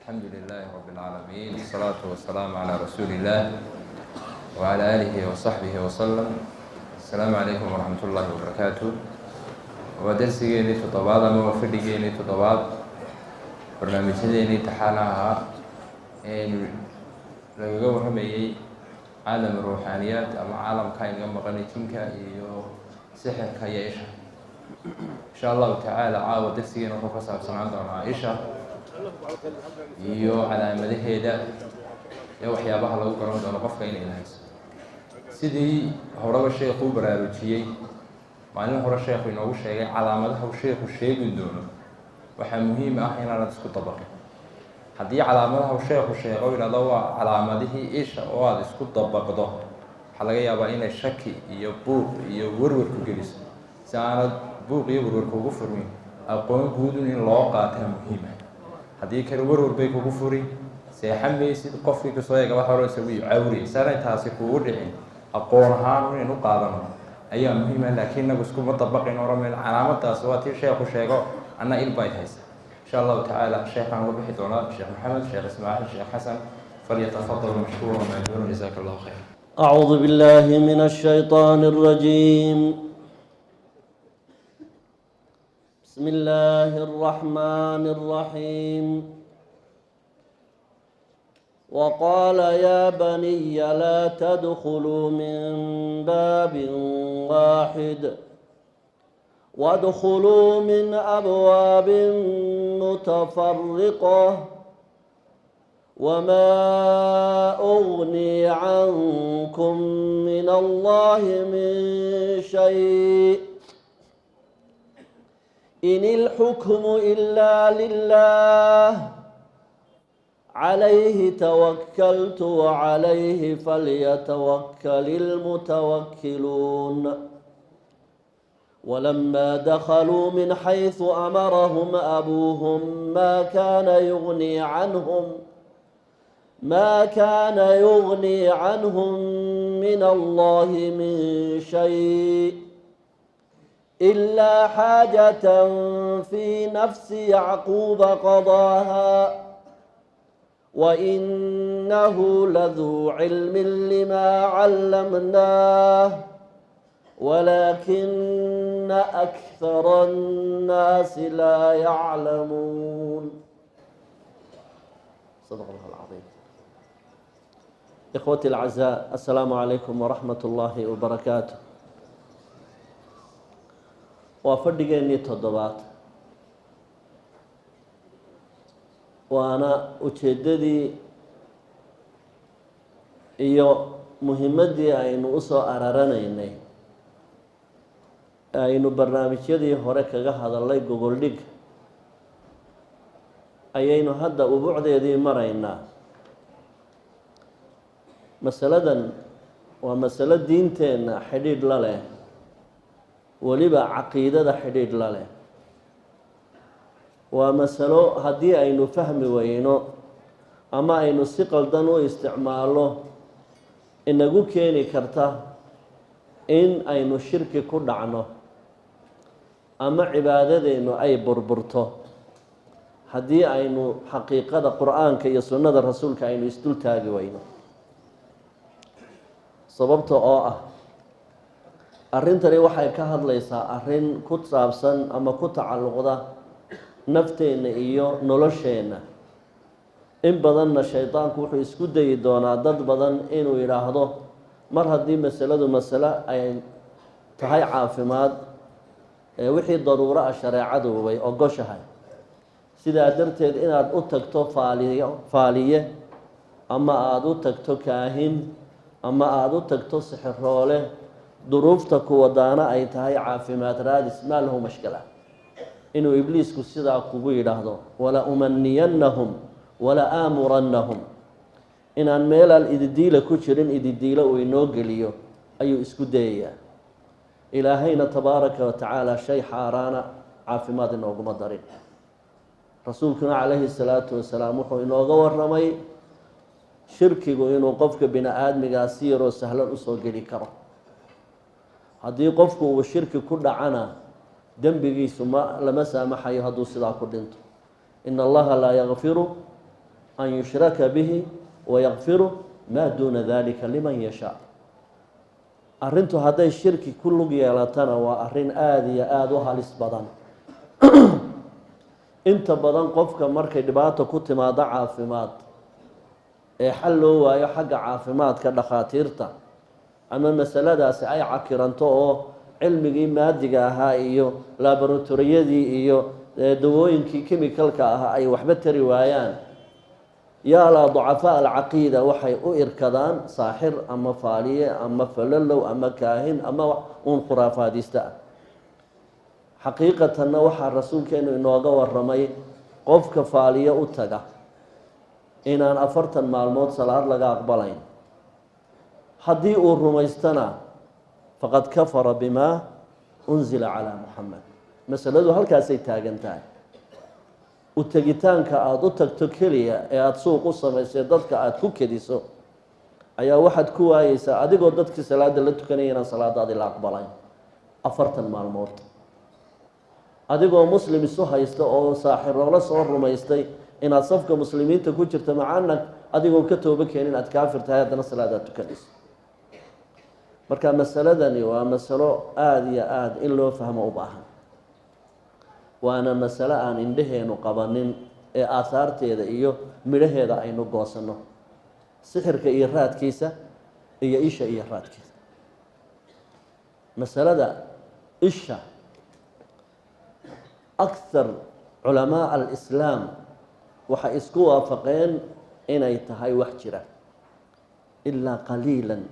الحمد لله رب العالمين والصلاة والسلام على رسول الله وعلى آله وصحبه وسلم. السلام عليكم ورحمة الله وبركاته. ودرسيني تطبعات أما وفديني تطبعات برنامجيني تحالها إن لو رمي عالم الروحانيات أما عالم كائن جنب غنيتينك يو سحر كيعيش إن شاء الله تعالى عاود درسيني وفصل سنعندنا عائشة iyo calaamadaheeda iyo waxyaabaha lagu garan doono qofka inay lahayso. sidii horeba sheekhu u baraarujiyey maalin hore sheekhu inoogu sheegay calaamadaha uu sheekhu sheegi doono waxaa muhiim ah inaanad isku dabaqin. haddii calaamadaha uu sheekhu sheego yidhahdo waa calaamadihii isha oo aada isku dabaqdo waxaa laga yaabaa inay shaki iyo buuq iyo warwar ku geliso. si aanad buuq iyo warwar kugu furmin aqoon guudun in loo qaataa muhiima. haddii kale warwar bay kugu furi seexamaysid qofkii kasoo eega wax hore isagu cawri sana taasi kugu dhicin aqoon ahaan inaynu qaadano ayaa muhiim ah. laakiin nagu iskuma dabaqin orameel calaamadaas waa tii sheekhu sheego anna ilbay haysa. insha allahu tacaala sheekhaan uga bixi doonaa sheekh maxamed sheekh ismaaciil sheekh xasan falyatafadal mashkuura maajuura jazaaka allahu khayr. أعوذ بالله من الشيطان الرجيم. بسم الله الرحمن الرحيم. وقال يا بني لا تدخلوا من باب واحد وادخلوا من أبواب متفرقة وما أغني عنكم من الله من شيء إن الحكم إلا لله عليه توكلت وعليه فليتوكل المتوكلون. ولما دخلوا من حيث أمرهم أبوهم ما كان يغني عنهم من الله من شيء إلا حاجة في نفس يعقوب قضاها وإنه لذو علم لما علمناه ولكن أكثر الناس لا يعلمون. صدق الله العظيم. إخوتي الأعزاء السلام عليكم ورحمة الله وبركاته. وفدقيني تضبات وأنا ujeedadii iyo muhiimadii aynu usoo araranaynay aynu barnaamijyadii hore kaga hadalnay gogoldhig ayaynu hadda ubuucdeedii maraynaa. masaladan waa masalo diinteenna xidhiidh la leh, weliba caqiidada xidhiidh la leh. waa masalo haddii aynu fahmi weyno ama aynu si qaldan u isticmaalo inagu keeni karta in aynu shirki ku dhacno ama cibaadadeennu ay burburto haddii aynu xaqiiqada qur-aanka iyo sunnada rasuulka aynu isdul taagi weyno. sababta oo ah arrintani waxay ka hadlaysaa arrin ku saabsan ama ku tacalluqda nafteenna iyo nolosheenna. in badanna shaydaanku wuxuu isku dayi doonaa dad badan inuu yidhaahdo mar haddii masaladu masalo ay tahay caafimaad wixii daruuro ah shareecadu way ogoshahay, sidaa darteed inaad u tagto faaliye ama aada u tagto kaahin ama aada u tagto sixiroole duruufta kuwadaana ay tahay caafimaad raadis maa lahu mashkala. inuu ibliisku sidaa kugu yidhaahdo wala umaniyannahum wala aamurannahum, inaan meelaan ididiila ku jirin ididiilo uu inoo geliyo ayuu isku dayayaa. ilaahayna tabaaraka wa tacaala shay xaaraana caafimaad inooguma darin. rasuulkuna calayhi salaatu wasalaam wuxuu inooga waramay shirkigu inuu qofka bini aadmigaa si yaroo sahlan usoo geli karo. haddii qofku uu shirki ku dhacana dembigiisu lama saamaxayo hadduu sidaa ku dhinto. in allaha laa yakfiru an yushraka bihi wayakfiru maa duuna dalika liman yashaa. arrintu hadday shirki ku lug yeelatana waa arrin aada iyo aada u halis badan. inta badan qofka markay dhibaato ku timaado caafimaad ee xal loo waayo xagga caafimaadka dhakhaatiirta ama masaladaasi ay cakiranto oo cilmigii maadiga ahaa iyo laboratoriyadii iyo dawooyinkii kemikalka ahaa ay waxba tari waayaan, yaalaa ducafaa alcaqiida waxay u irkadaan saaxir ama faaliye ama falalow ama kaahin ama uun khuraafaadista ah. xaqiiqatanna waxaa rasuulkeenu inooga waramay qofka faaliye u taga inaan 40 maalmood salaad laga aqbalayn. haddii uu rumaystana faqad kafara bimaa unzila calaa muxamed. masaladu halkaasay taagan tahay. u tegitaanka aada u tagto keliya ee aada suuq u samaysay dadka aada ku kediso ayaa waxaad ku waayeysaa adigoo dadkii salaada la tukanaya inaan salaadaadi la aqbalayn 40 maalmood. adigoo muslim isu haysta oo saaxiroola soo rumaystay inaad safka muslimiinta ku jirta macaana adigoon ka tooba keenin aad kaafir tahay haddana salaadaad tukanayso. marka masaladani waa masalo aada iyo aada in loo fahmo u baahan, waana masalo aan indhaheenu qabanin ee aahaarteeda iyo midhaheeda aynu goosanno. sixirka iyo raadkiisa iyo isha iyo raadkiisa. masalada isha akthar culamaa alislaam waxay isku waafaqeen inay tahay wax jira ilaa qaliilan,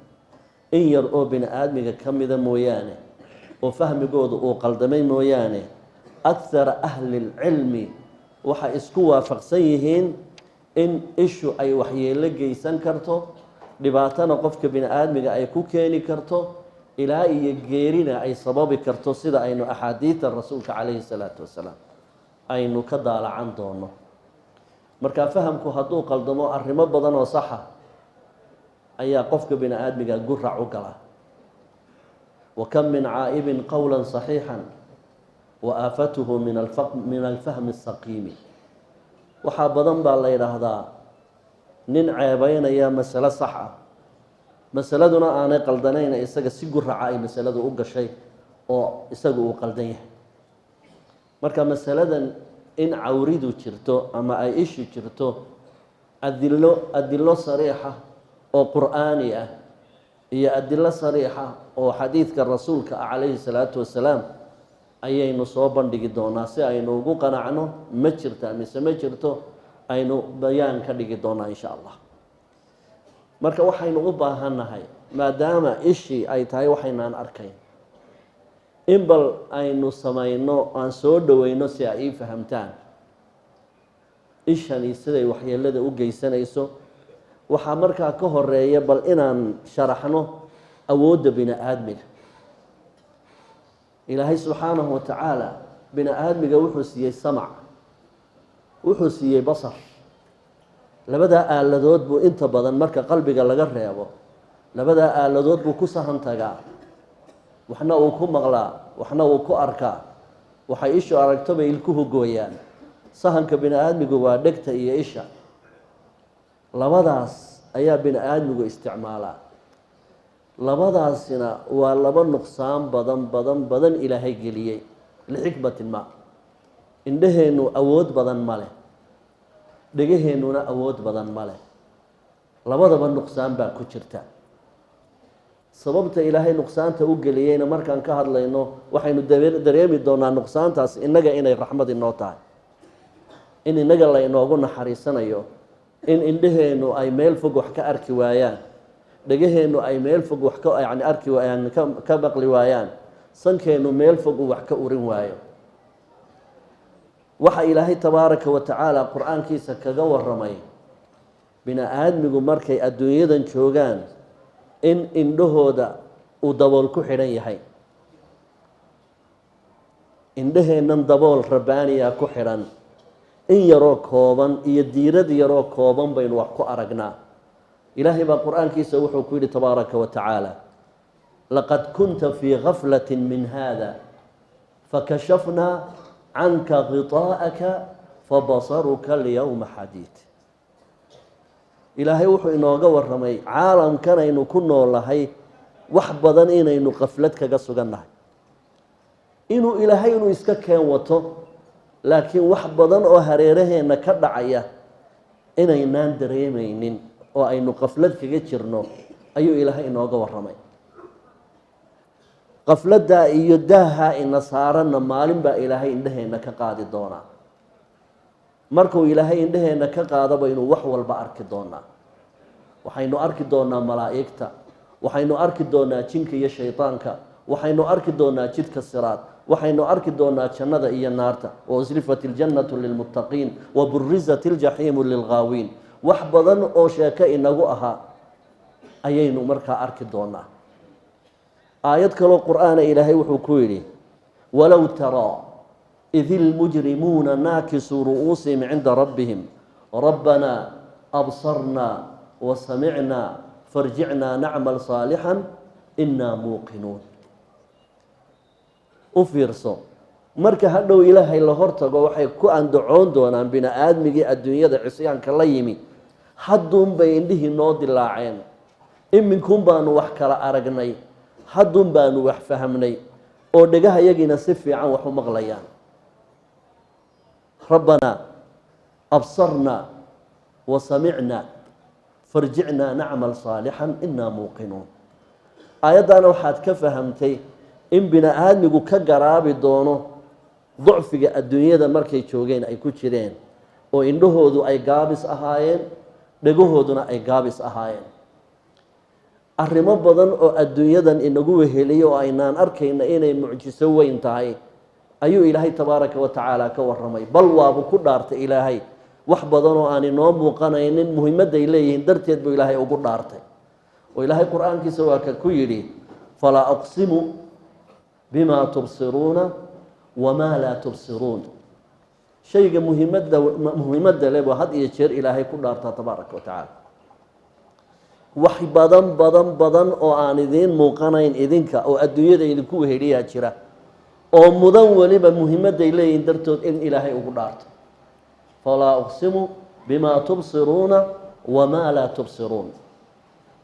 in yar oo bini aadmiga ka mida mooyaane oo fahmigooda uu qaldamay mooyaane akthara ahli lcilmi waxay isku waafaqsan yihiin in ishu ay waxyeelo geysan karto, dhibaatana qofka bini aadmiga ay ku keeni karto, ilaa iyo geerina ay sababi karto, sida aynu axaadiida rasuulka calayhi salaatu wasalaam aynu ka daalacan doono. markaa fahamku hadduu qaldamo arrimo badan oo saxa ayaa qofka bini aadmiga gurac u gala. wakam min caa'ibin qowla صaxiixan waaafatuhu min alfahmi الsaqiimi. waxaa badan baa la yidhaahdaa nin ceebeynaya masalo sax ah, masaladuna aanay qaldanayna isaga si guraca ay masaladu u gashay oo isaga uu qaldan yahay. marka masaladan in cawridu jirto ama ay ishi jirto adilo sariixa oo qur'aani ah iyo adilo sariixa oo xadiidka rasuulka ah calayhi salaatu wasalaam ayaynu soo bandhigi doonaa si aynu ugu qanacno ma jirta mise ma jirto, aynu bayaan ka dhigi doonaa insha allah. marka waxaynu u baahannahay maadaama ishii ay tahay waxaynaan arkayn in bal aynu samayno aan soo dhoweyno si ay ii fahamtaan ishani siday waxyeelada u geysanayso. waxaa markaa ka horeeya bal inaan sharaxno awoodda bini aadmiga. ilaahay subxaanahu wa tacaala bini aadmiga wuxuu siiyey samac, wuxuu siiyey basar. labadaa aaladood buu inta badan marka qalbiga laga reebo labadaa aaladood buu ku sahan tagaa. waxna uu ku maqlaa, waxna uu ku arkaa. waxay ishu aragto bay ilkuhu gooyaan. sahanka bini aadmigu waa dhegta iyo isha. labadaas ayaa bini aadmigu isticmaalaa. labadaasina waa laba nuqsaan badan ilaahay geliyey lixikmatin ma. indhaheennu awood badan ma leh, dhegaheennuna awood badan ma leh. labadaba nuqsaan baa ku jirta. sababta ilaahay nuqsaanta u geliyeyna markaan ka hadlayno waxaynu dareemi doonaa nuqsaantaas innaga inay raxmad inoo tahay, in innaga la inoogu naxariisanayo, in indhaheennu ay meel fog wax ka arki waayaan, dhegaheennu ay meel fog wax ka maqli waayaan, sankeennu meel fog uu wax ka urin waayo. waxa ilaahay tabaaraka wa tacaala qur-aankiisa kaga waramay bini aadmigu markay adduunyadan joogaan in indhahooda uu dabool ku xidhan yahay. indhaheennan dabool rabbaaniya ku xidhan, in yaroo kooban iyo diirad yaroo kooban baynu wax ku aragnaa. ilaahay baa qur-aankiisa wuxuu ku yidhi tabaaraka wa tacaala laqad kunta fii gaflati min hada fakashafnaa canka ghiطaa'aka fabasaruka alyawma xadiid. ilaahay wuxuu inooga warramay caalamkan aynu ku noolahay wax badan inaynu qaflad kaga sugannahay, inuu ilaahay inuu iska keen wato, laakiin wax badan oo hareeraheenna ka dhacaya inaynaan dareemaynin oo aynu qaflad kaga jirno ayuu ilaahay inooga warramay. qafladdaa iyo daaha ina saaranna maalin baa ilaahay indhaheenna ka qaadi doonaa. markuu ilaahay indhaheenna ka qaadaba inuu wax walba arki doonaa. waxaynu arki doonaa malaa'igta, waxaynu arki doonaa jinka iyo shaydaanka, waxaynu arki doonaa jidka siraad, waxaynu arki doonaa jannada iyo naarta. waslifat iljannatu lilmuttaqiin waburizat iljaxiimu lilghaawiin. wax badan oo sheeko inagu ahaa ayaynu markaa arki doonaa. aayad kaloo qur'aana ilaahay wuxuu ku yidhi walow taraa id ilmujrimuuna naakisuu ru'uusihim cinda rabbihim rabbanaa absarnaa wasamicnaa farjicnaa nacmal saalixan inaa muuqinuun. u fiirso, marka hadhow ilaahay la hortago waxay ku andacoon doonaan bini aadmigii adduunyada cisyaanka la yimi, hadduunbay indhihii noo dilaaceen, iminkuun baanu wax kala aragnay, hadduun baanu wax fahmnay oo dhegahayagiina si fiican wax u maqlayaan. rabbanaa absarnaa wasamicnaa farjicnaa nacmal saalixan inaa muuqinuun. aayaddaana waxaad ka fahamtay in bini aadmigu ka garaabi doono ducfiga adduunyada markay joogeen ay ku jireen, oo indhahoodu ay gaabis ahaayeen, dhegahooduna ay gaabis ahaayeen. arrimo badan oo adduunyadan inagu weheliyo oo aynaan arkayna inay mucjiso weyn tahay ayuu ilaahay tabaaraka wa tacaala ka warramay. bal waabu ku dhaartay ilaahay wax badan oo aan inoo muuqanaynin muhiimadday leeyihiin darteed buu ilaahay ugu dhaartay. oo ilaahay qur-aankiisa waa ka ku yidhi falaa aqsimu bimaa tubsiruuna wamaa laa tubsiruun. shayga muhiimadda leh baa had iyo jeer ilaahay ku dhaartaa tabaaraka wa tacaala. wax badan oo aan idiin muuqanayn idinka oo adduunyada idinku weheliyaa jira oo mudan weliba muhiimadday leeyihiin dartood in ilaahay ugu dhaarto. falaa uqsimu bimaa tubsiruuna wamaa laa tubsiruun.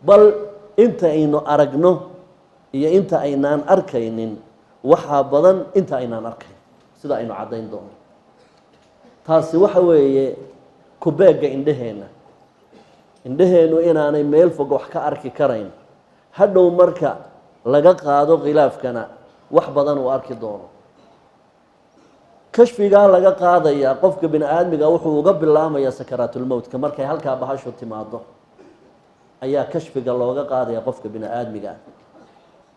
bal inta aynu aragno iyo inta aynaan arkaynin waxaa badan inta aynaan arkayn, sida aynu caddayn doono. taasi waxa weeye kubeegga indhaheenna. indhaheennu inaanay meel fog wax ka arki karayn, hadhow marka laga qaado khilaafkana wax badan uu arki doono. kashfigaa laga qaadayaa qofka bini aadmiga wuxuu uga bilaamayaa sakaraatulmowtka. markay halkaa bahashu timaado ayaa kashfiga looga qaadaya qofka bini aadmiga.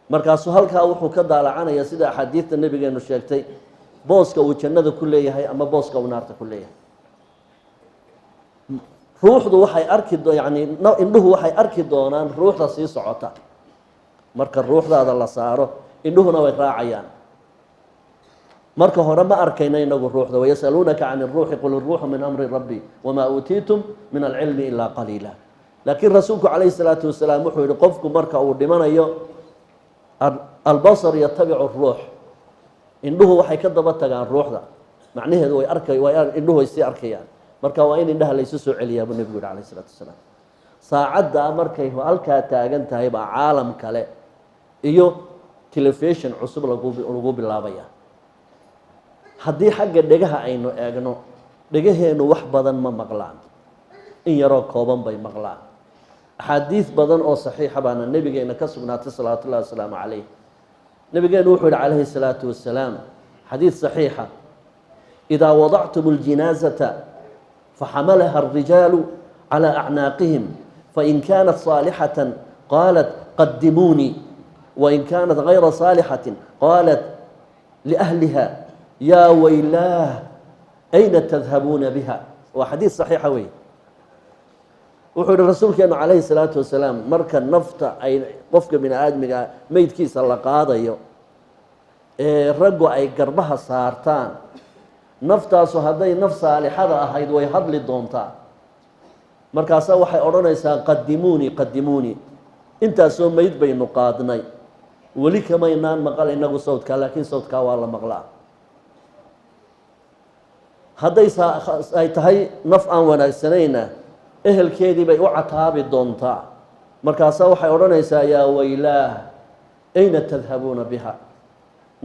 markaasuu halkaa wuxuu ka daalacanaya sida axaadiidta nabigeenu sheegtay booska uu jannada ku leeyahay ama booska uu naarta ku leeyahay. ruuxdu waxay indhuhu waxay arki doonaan ruuxda sii socota. marka ruuxdaada la saaro indhuhuna way raacayaan. marka hore ma arkayna inagu ruuxda. wayasaluunaka can iruuxi qul iruuxu min amri rabbi wamaa uutiitum min alcilmi ilaa qaliila. laakiin rasuulku calayhi salaatu wasalaam wuxuu yihi qofku marka uu dhimanayo albasar yatabicu ruux. indhuhu waxay ka daba tagaan ruuxda. macnaheedu indhuhu way sii arkayaan. marka waa in indhaha laysu soo celiyaa buu nebigu yihi calayhi salaatu wasalaam. saacaddaa markay halkaa taagan tahay baa caalam kale iyo telefishon cusub lagu bilaabaya. haddii xagga dhegaha aynu eegno, dhegaheennu wax badan ma maqlaan, in yaroo kooban bay maqlaan. axaadiid badan oo saxiixa baana nebigeena ka sugnaatay salawaatu ullahi wasalaamu calayh. nebigeenu wuxuu yihi calayhi salaatu wasalaam xadiid saxiixa idaa wadactum اljinaazata faxamalaha الrijaalu calى acnaaqihim fain kaanat صaalixaةa qaalat qadimuunii wain kaanat gayra صaalixaةi qaalat liأhliha yaa waylaah ayna tadhabuuna biha. waa xadiid saxiixa wey. wuxuu yihi rasuulkeenu calayhi salaatu wasalaam marka nafta ay qofka bini aadmiga meydkiisa la qaadayo ee raggu ay garbaha saartaan, naftaasu hadday naf saalixada ahayd way hadli doontaa. markaasaa waxay odhanaysaa qadimuunii qadimuunii. intaasoo meyd baynu qaadnay, weli kamaynaan maqal inagu sawdkaa, laakiin sawdkaa waa la maqlaa. hadday ay tahay naf aan wanaagsanayna ehelkeedii bay u cataabi doontaa markaasaa waxay odhanaysaa yaa waylaah ayna tadhabuuna biha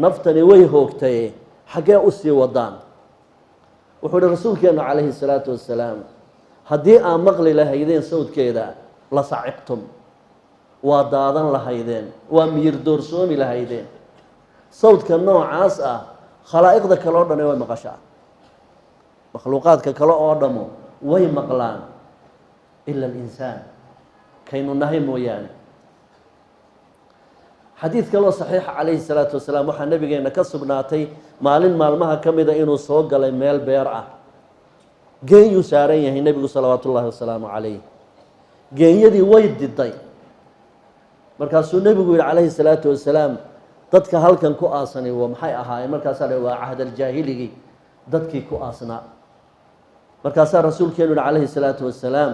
naftani way hoogtaye xaggee u sii wadaan wuxuu ihi rasuulkeenu calayhi salaatu wasalaam haddii aad maqli lahaydeen sawdkeeda la saciqtum waa daadan lahaydeen waa miyir doorsoomi lahaydeen sawdka noocaas ah khalaa'iqda kale oo dhan way maqashaa makhluuqaadka kale oo dhamo way maqlaan ila alinsaan kaynu nahay mooyaane xadiid kaloo saxiixa calayhi salaatu wasalaam waxaa nabigeena ka sugnaatay maalin maalmaha ka mida inuu soo galay meel beer ah geenyuu saaran yahay nebigu salawaatu ullaahi wasalaamu calayh geenyadii way diday markaasuu nebigu yihi calayhi salaatu wasalaam dadka halkan ku aasani waa maxay ahaayeen markaasaa la waa cahdaljaahiligi dadkii ku aasnaa markaasaa rasuulkeenu yihi calayhi salaatu wasalaam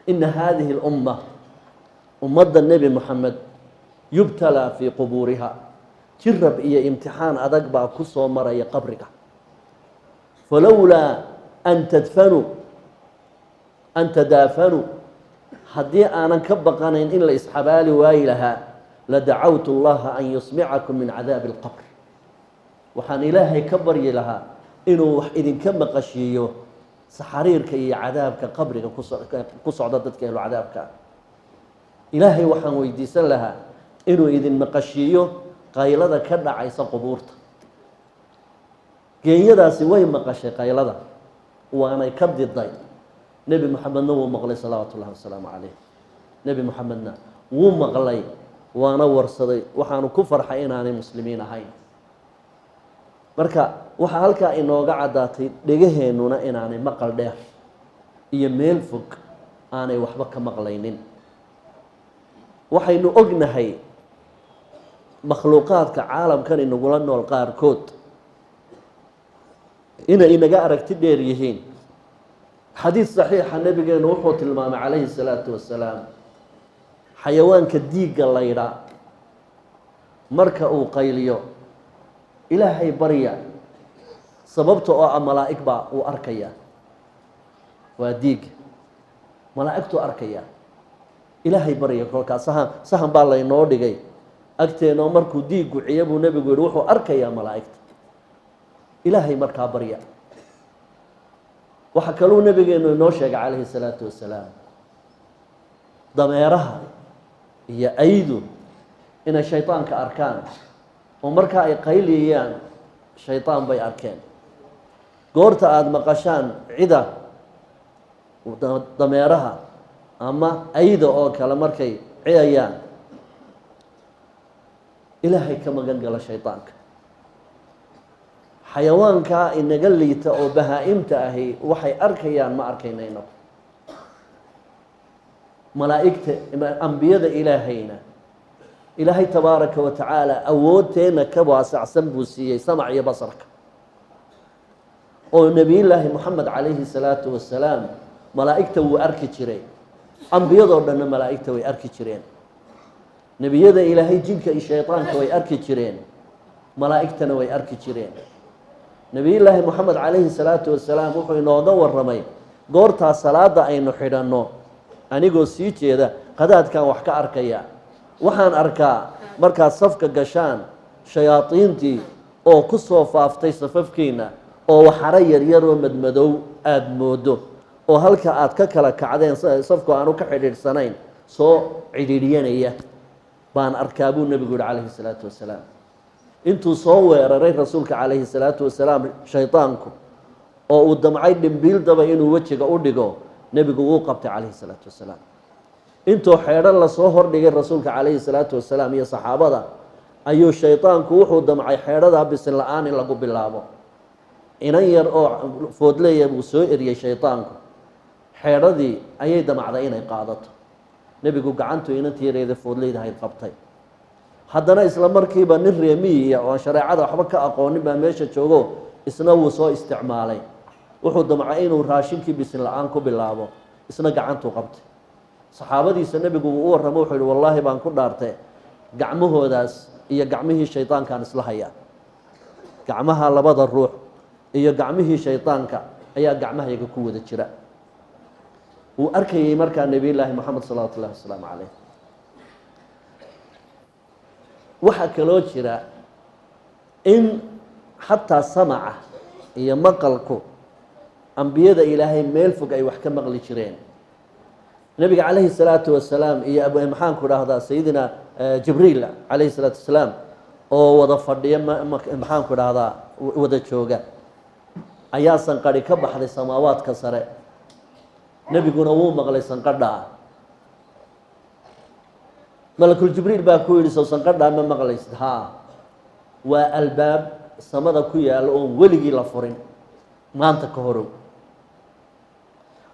ina hadihi اlumma ummadda nebi moxamed yubtalaa fii qubuuriha jirab iyo imtixaan adag baa ku soo maraya qabriga falowlaa an tadaafanuu haddii aanan ka baqanayn in la isxabaali waayi lahaa ladacawtu اllaha an yusmicakum min cadaabi اlqabr waxaan ilaahay ka baryi lahaa inuu wax idinka maqashiiyo saxariirka iyo cadaabka qabriga ku socda dadka ehlu cadaabka ilaahay waxaan weydiisan lahaa inuu idin maqashiiyo qaylada ka dhacaysa qubuurta geenyadaasi way maqashay qaylada waanay ka diday nebi moxamedna wuu maqlay salawaatu ullahi wasalaamu calayh nebi moxamedna wuu maqlay waana warsaday waxaanu ku farxay inaanay muslimiin ahayn marka waxaa halkaa inooga caddaatay dhegaheennuna inaanay maqal dheer iyo meel fog aanay waxba ka maqlaynin waxaynu ognahay makhluuqaadka caalamkan inagula nool qaarkood inay inaga aragti dheer yihiin xadiid saxiixa nebigeenu wuxuu tilmaamay calayhi salaatu wasalaam xayawaanka diigga laydhaa marka uu qayliyo ilaahay barya sababta oo ah malaa'ig baa uu arkaya waa diigga malaa'igtuu arkaya ilaahay barya kolkaas sahan baa laynoo dhigay agteenoo markuu diiggu ciyo buu nebigu yihi wuxuu arkayaa malaa'igta ilaahay markaa barya waxaa kaluu nebigeenu inoo sheegay calayhi salaatu wasalaam dameeraha iyo aydu inay shaydaanka arkaan oo markaa ay qayliyayaan shaydaan bay arkeen goorta aada maqashaan cida dameeraha ama ayda oo kale markay ciyayaan ilaahay ka magan gala shaydaanka xayawaankaa inaga liita oo bahaa-imta ahi waxay arkayaan ma arkaynayno malaa'igta ambiyada ilaahayna ilaahay tabaaraka wa tacaala awoodteenna ka waasacsan buu siiyey samac iyo basarka oo nebiyullaahi moxamed calayhi salaatu wasalaam malaa'igta wuu arki jiray ambiyadoo dhanna malaa'igta way arki jireen nebiyada ilaahay jinka iyo shaydaanka way arki jireen malaa'igtana way arki jireen nebiyullaahi moxamed calayhi salaatu wasalaam wuxuu inooga waramay goortaa salaada aynu xidhanno anigoo sii jeeda qadaadkan wax ka arkaya waxaan arkaa markaad safka gashaan shayaadiintii oo ku soo faaftay safafkiina oo waxaro yaryaroo madmadow aada moodo oo halka aad ka kala kacdeen safku aanu ka xidhiidhsanayn soo cidhiidhyanaya baan arkaa buu nebigu yihi calayhi salaatu wasalaam intuu soo weeraray rasuulka calayhi salaatu wasalaam shaydaanku oo uu damcay dhimbiildaba inuu wejiga u dhigo nebigu wuu qabtay calayhi salaatu wasalaam intuu xeedhan lasoo hordhigay rasuulka calayhi salaatu wasalaam iyo saxaabada ayuu shaydaanku wuxuu damcay xeedhadaa bisin la-aan in lagu bilaabo inan yar oo foodleeya buu soo eriyey shaydaanku xeedhadii ayay damacday inay qaadato nebigu gacantuu inantii yareeda foodleydahayd qabtay haddana isla markiiba nin reemiyiya oo aan shareecada waxba ka aqoonin baa meesha joogo isna wuu soo isticmaalay wuxuu damcay inuu raashinkii bisin la-aan ku bilaabo isna gacantuu qabtay saxaabadiisa nebigu wuu u warramo wuxuu yihi wallaahi baan ku dhaartay gacmahoodaas iyo gacmihii shaydaankaan isla hayaa gacmaha labada ruux iyo gacmihii shaydaanka ayaa gacmahayaga ku wada jira. wuu arkayay markaa nebiyullaahi moxamed salawaatu ullahi wasalaamu calayh. waxaa kaloo jira in xataa samaca iyo maqalku ambiyada ilaahay meel fog ay wax ka maqli jireen. nebiga calayhi salaatu wasalaam iyo maxaanku dhahdaa sayidina jibriil calayhi salaatu wasalaam oo wada fadhiya maxaanku dhahdaa wada jooga ayaa sanqadhi ka baxday samaawaadka sare. nebiguna wuu maqlay sanqadhaa. malakul jibriil baa ku yidhi sow sanqadhaa ma maqlaysid? haa, waa albaab samada ku yaalo oon weligii la furin maanta ka horow,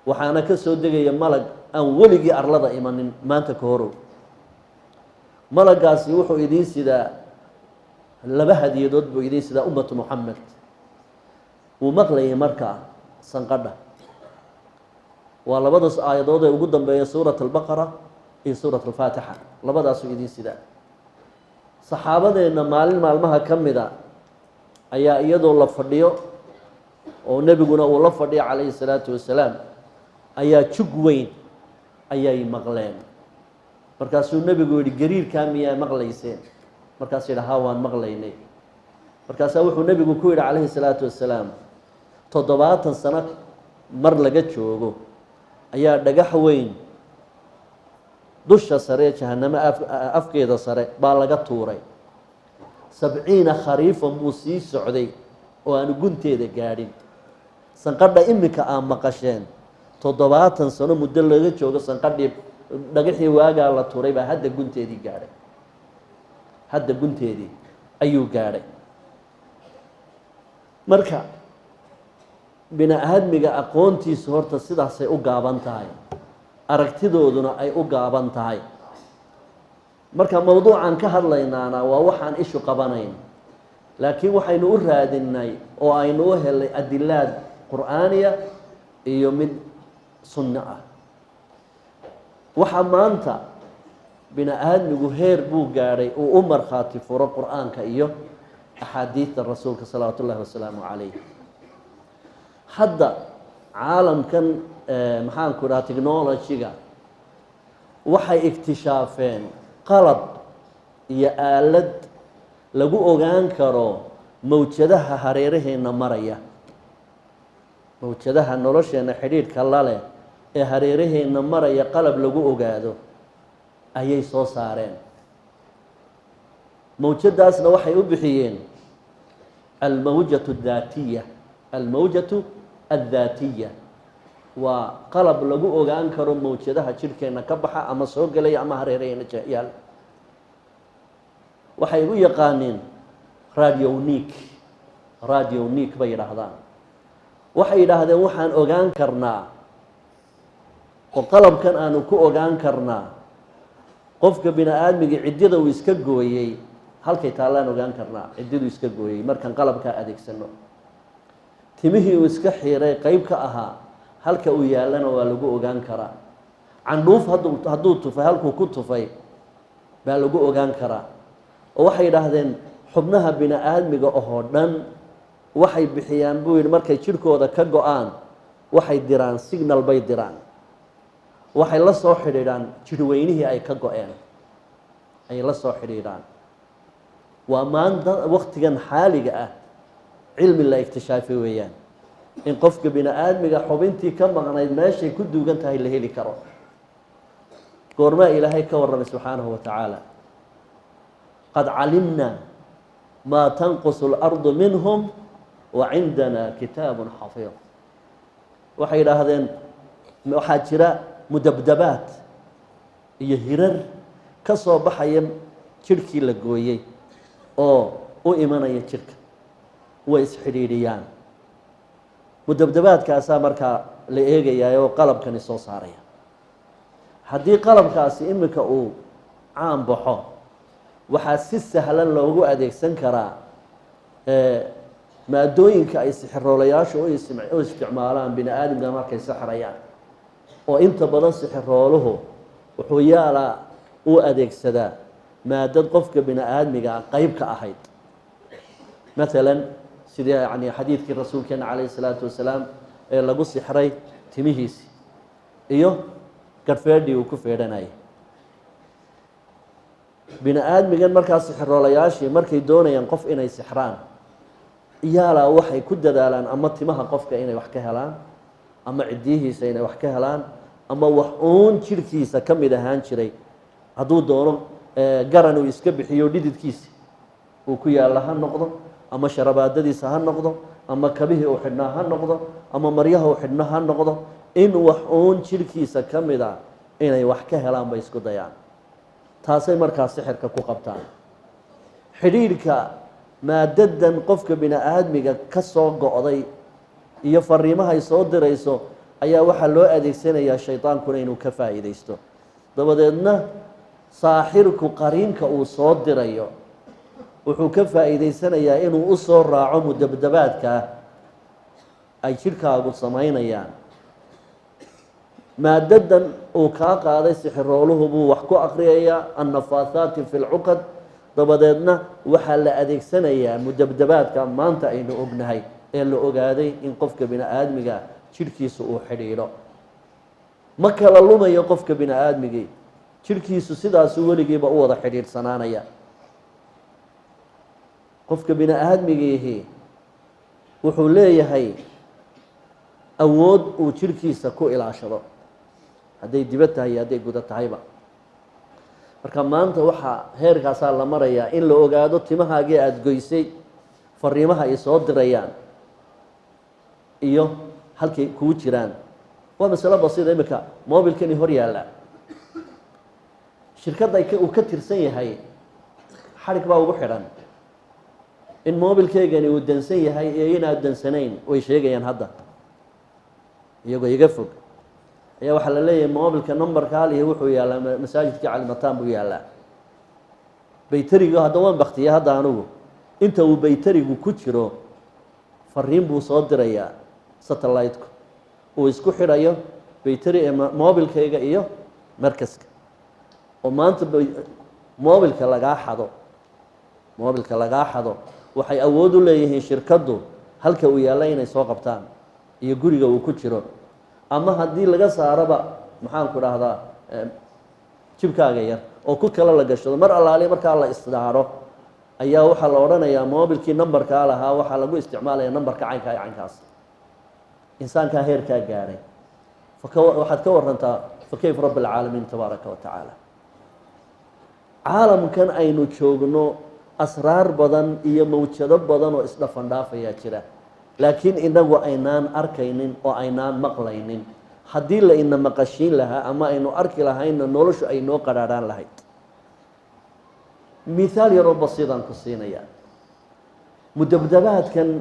waxaana ka soo degaya malag aan weligii arlada imanin maanta ka horow. malagaasi wuxuu idiin sidaa 2 hadiyadood buu idiin sidaa ummatu muxamed. wuu maqlayay markaa sanqadha. waa labadaas aayadood ee ugu dambeeya suurat albaqara iyo suurat alfaatixa, labadaasuu idiin sidaa. saxaabadeenna maalin maalmaha ka mida ayaa iyadoo la fadhiyo oo nebiguna uu la fadhiyo calayhi salaatu wasalaam ayaa jug weyn ayay maqleen. markaasuu nebigu yihi gariirkaa miyaa maqlayseen? markaasuu yidhi haa, waan maqlaynay. markaasaa wuxuu nebigu ku yidhi calayhi salaatu wasalaam 70 sano mar laga joogo ayaa dhagax weyn dusha sare jahanamo afkeeda sare baa laga tuuray. 70 khariifan buu sii socday oo aanu gunteeda gaadhin. sanqadha iminka aan maqasheen 70 sano muddo laga joogo sanqadhii dhagaxii waagaa la tuuray baa hadda gunteedii gaadhay. hadda gunteedii ayuu gaadhay. marka bini aadmiga aqoontiisu horta sidaasay u gaaban tahay, aragtidooduna ay u gaaban tahay. marka mowduucan ka hadlaynaana waa waxaan ishu qabanayn, laakiin waxaynu u raadinay oo aynu u helay adilaad qur'aaniya iyo mid sunno ah. waxaa maanta bini aadmigu heer buu gaadhay uu u markhaati furo qur'aanka iyo axaadiidta rasuulka salawaatu ullahi wasalaamu calayh. hadda caalamkan maxaanku dhaha technology-ga waxay iktishaafeen qalab iyo aalad lagu ogaan karo mawjadaha hareeraheenna maraya. mawjadaha nolosheenna xidhiidhka la leh ee hareeraheenna maraya qalab lagu ogaado ayay soo saareen. mawjadaasna waxay u bixiyeen almawjatu daatiya. almawjatu addaatiya waa qalab lagu ogaan karo mawjadaha jidhkeenna ka baxa ama soo gelaya ama hareeraheenna yaal. waxay u yaqaaneen radionic. radionic bay yidhaahdaan. waxay yidhaahdeen waxaan ogaan karnaa oo qalabkan aanu ku ogaan karnaa qofka bini aadmiga ciddada uu iska gooyey halkay taallaan ogaan karnaa ciddaduu iska gooyey markaan qalabkaa adeegsano. timihii uu iska xiiray qeyb ka ahaa halka uu yaallana waa lagu ogaan karaa. candhuuf hadduu tufay halkuu ku tufay baa lagu ogaan karaa. oo waxay yidhaahdeen xubnaha bini aadmiga oo dhan waxay bixiyaan buu yidhi markay jidhkooda ka go-aan waxay diraan signal bay diraan. waxay la soo xidhiidhaan jidhweynihii ay ka go-een ayay la soo xidhiidhaan. waa maanta waktigan xaaliga ah cilmi la iktishaafay weeyaan in qofka bini aadmiga xubintii ka maqnayd meeshay ku duugan tahay la heli karo. goormaa ilaahay ka warramay subxaanahu wa tacaala qad calimna maa tanqusu اlardu minhum wa cindana kitaabun xafiid. waxay yidhaahdeen waxaa jira mudabdabaad iyo hirar ka soo baxaya jidhkii la gooyey oo u imanaya jidhka, way isxidhiidhiyaan. mudabdabaadkaasaa markaa la eegayaa oo qalabkani soo saaraya. haddii qalabkaasi iminka uu caan baxo waxaa si sahlan loogu adeegsan karaa maadooyinka ay sixiroolayaashu u isticmaalaan bini aadamka markay sixrayaan. oo inta badan sixirooluhu wuxuu yaalaa u adeegsadaa maadad qofka bini aadmiga qeyb ka ahayd. maalan sidii yani xadiidkii rasuulkeena calayhi salaatu wasalaam ee lagu sixray timihiisi iyo garhfeedhii uu ku feedhanayay. bini aadmigan markaa sixiroolayaashii markay doonayaan qof inay sixraan iyaalaa waxay ku dadaalaan ama timaha qofka inay wax ka helaan, ama ciddiyihiisa inay wax ka helaan, ama wax uun jirhkiisa ka mid ahaan jiray hadduu doono garan uu iska bixiyo dhididkiisi uu ku yaalla ha noqdo, ama sharabaadadiisa ha noqdo, ama kabihii uu xidhnaa ha noqdo, ama maryaha uu xidhno ha noqdo, in wax uun jirhkiisa ka mid a inay wax ka helaan bay isku dayaan. taasay markaa sixirka ku qabtaan. xidhiidhka maadadan qofka bini aadmiga ka soo go'day iyo fariimahay soo dirayso ayaa waxaa loo adeegsanayaa shaydaankuna inuu ka faa'iidaysto. dabadeedna saaxirku qariinka uu soo dirayo wuxuu ka faa'iidaysanayaa inuu u soo raaco mudabdabaadka ay jidhkaagu samaynayaan. maadadan uu kaa qaaday sixirooluhu buu wax ku akriyayaa annafaahaati fi lcuqad, dabadeedna waxaa la adeegsanayaa mudabdabaadka maanta aynu ognahay ee la ogaaday in qofka bini aadmiga jidhkiisu uu xidhiidho. ma kala lumayo qofka bini aadmigii, jidhkiisu sidaasuu weligiiba u wada xidhiidhsanaanaya. qofka bini aadmigiihi wuxuu leeyahay awood uu jidhkiisa ku ilaashado, hadday dibad tahay iyo hadday guda tahayba. marka maanta waxaa heerkaasaa la marayaa in la ogaado timahaagii aada goysay fariimaha ay soo dirayaan iyo halkay kuu jiraan. waa masalo basiida. iminka mobilkani hor yaalla, shirkadda uu ka tirsan yahay xadhig baa ugu xidhan. in mobilkeygani uu dansan yahay iyo inaad dansanayn way sheegayaan hadda iyagoo iga fog. ayaa waxaa la leeyahay mobilka numberka alihi wuxuu yaallaa masaajidkii calimataan buu yaallaa. bayteriga hadda waan baktiya hadda anugu inta uu bayterigu ku jiro fariin buu soo dirayaa satellite-ku uu isku xidhayo bayteri ee mobilkayga iyo markaska. oo maanta mobilka lagaa xado waxay awood u leeyihiin shirkaddu halka uu yaalla inay soo qabtaan iyo guriga uu ku jiro, ama haddii laga saaraba maxaanku dhahdaa jibkaaga yar oo ku kale la gashado mar allaali markaa la isdaaro ayaa waxaa la odhanayaa mobilkii numberkaa lahaa waxaa lagu isticmaalaya numberka caynkaa iyo caynkaas. insaankaa heerkaa gaadhay waxaad ka warantaa fakayf rabb alcaalamiin tabaaraka wa tacaala. caalamkan aynu joogno asraar badan iyo mawjado badan oo isdhafan dhaafayaa jira, laakiin inagu aynaan arkaynin oo aynaan maqlaynin. haddii la ina maqashiin lahaa ama aynu arki lahaynna noloshu ay noo qadhaadhaan lahayd. mithaal yaroo basiidaan ku siinayaa. mudabdabaadkan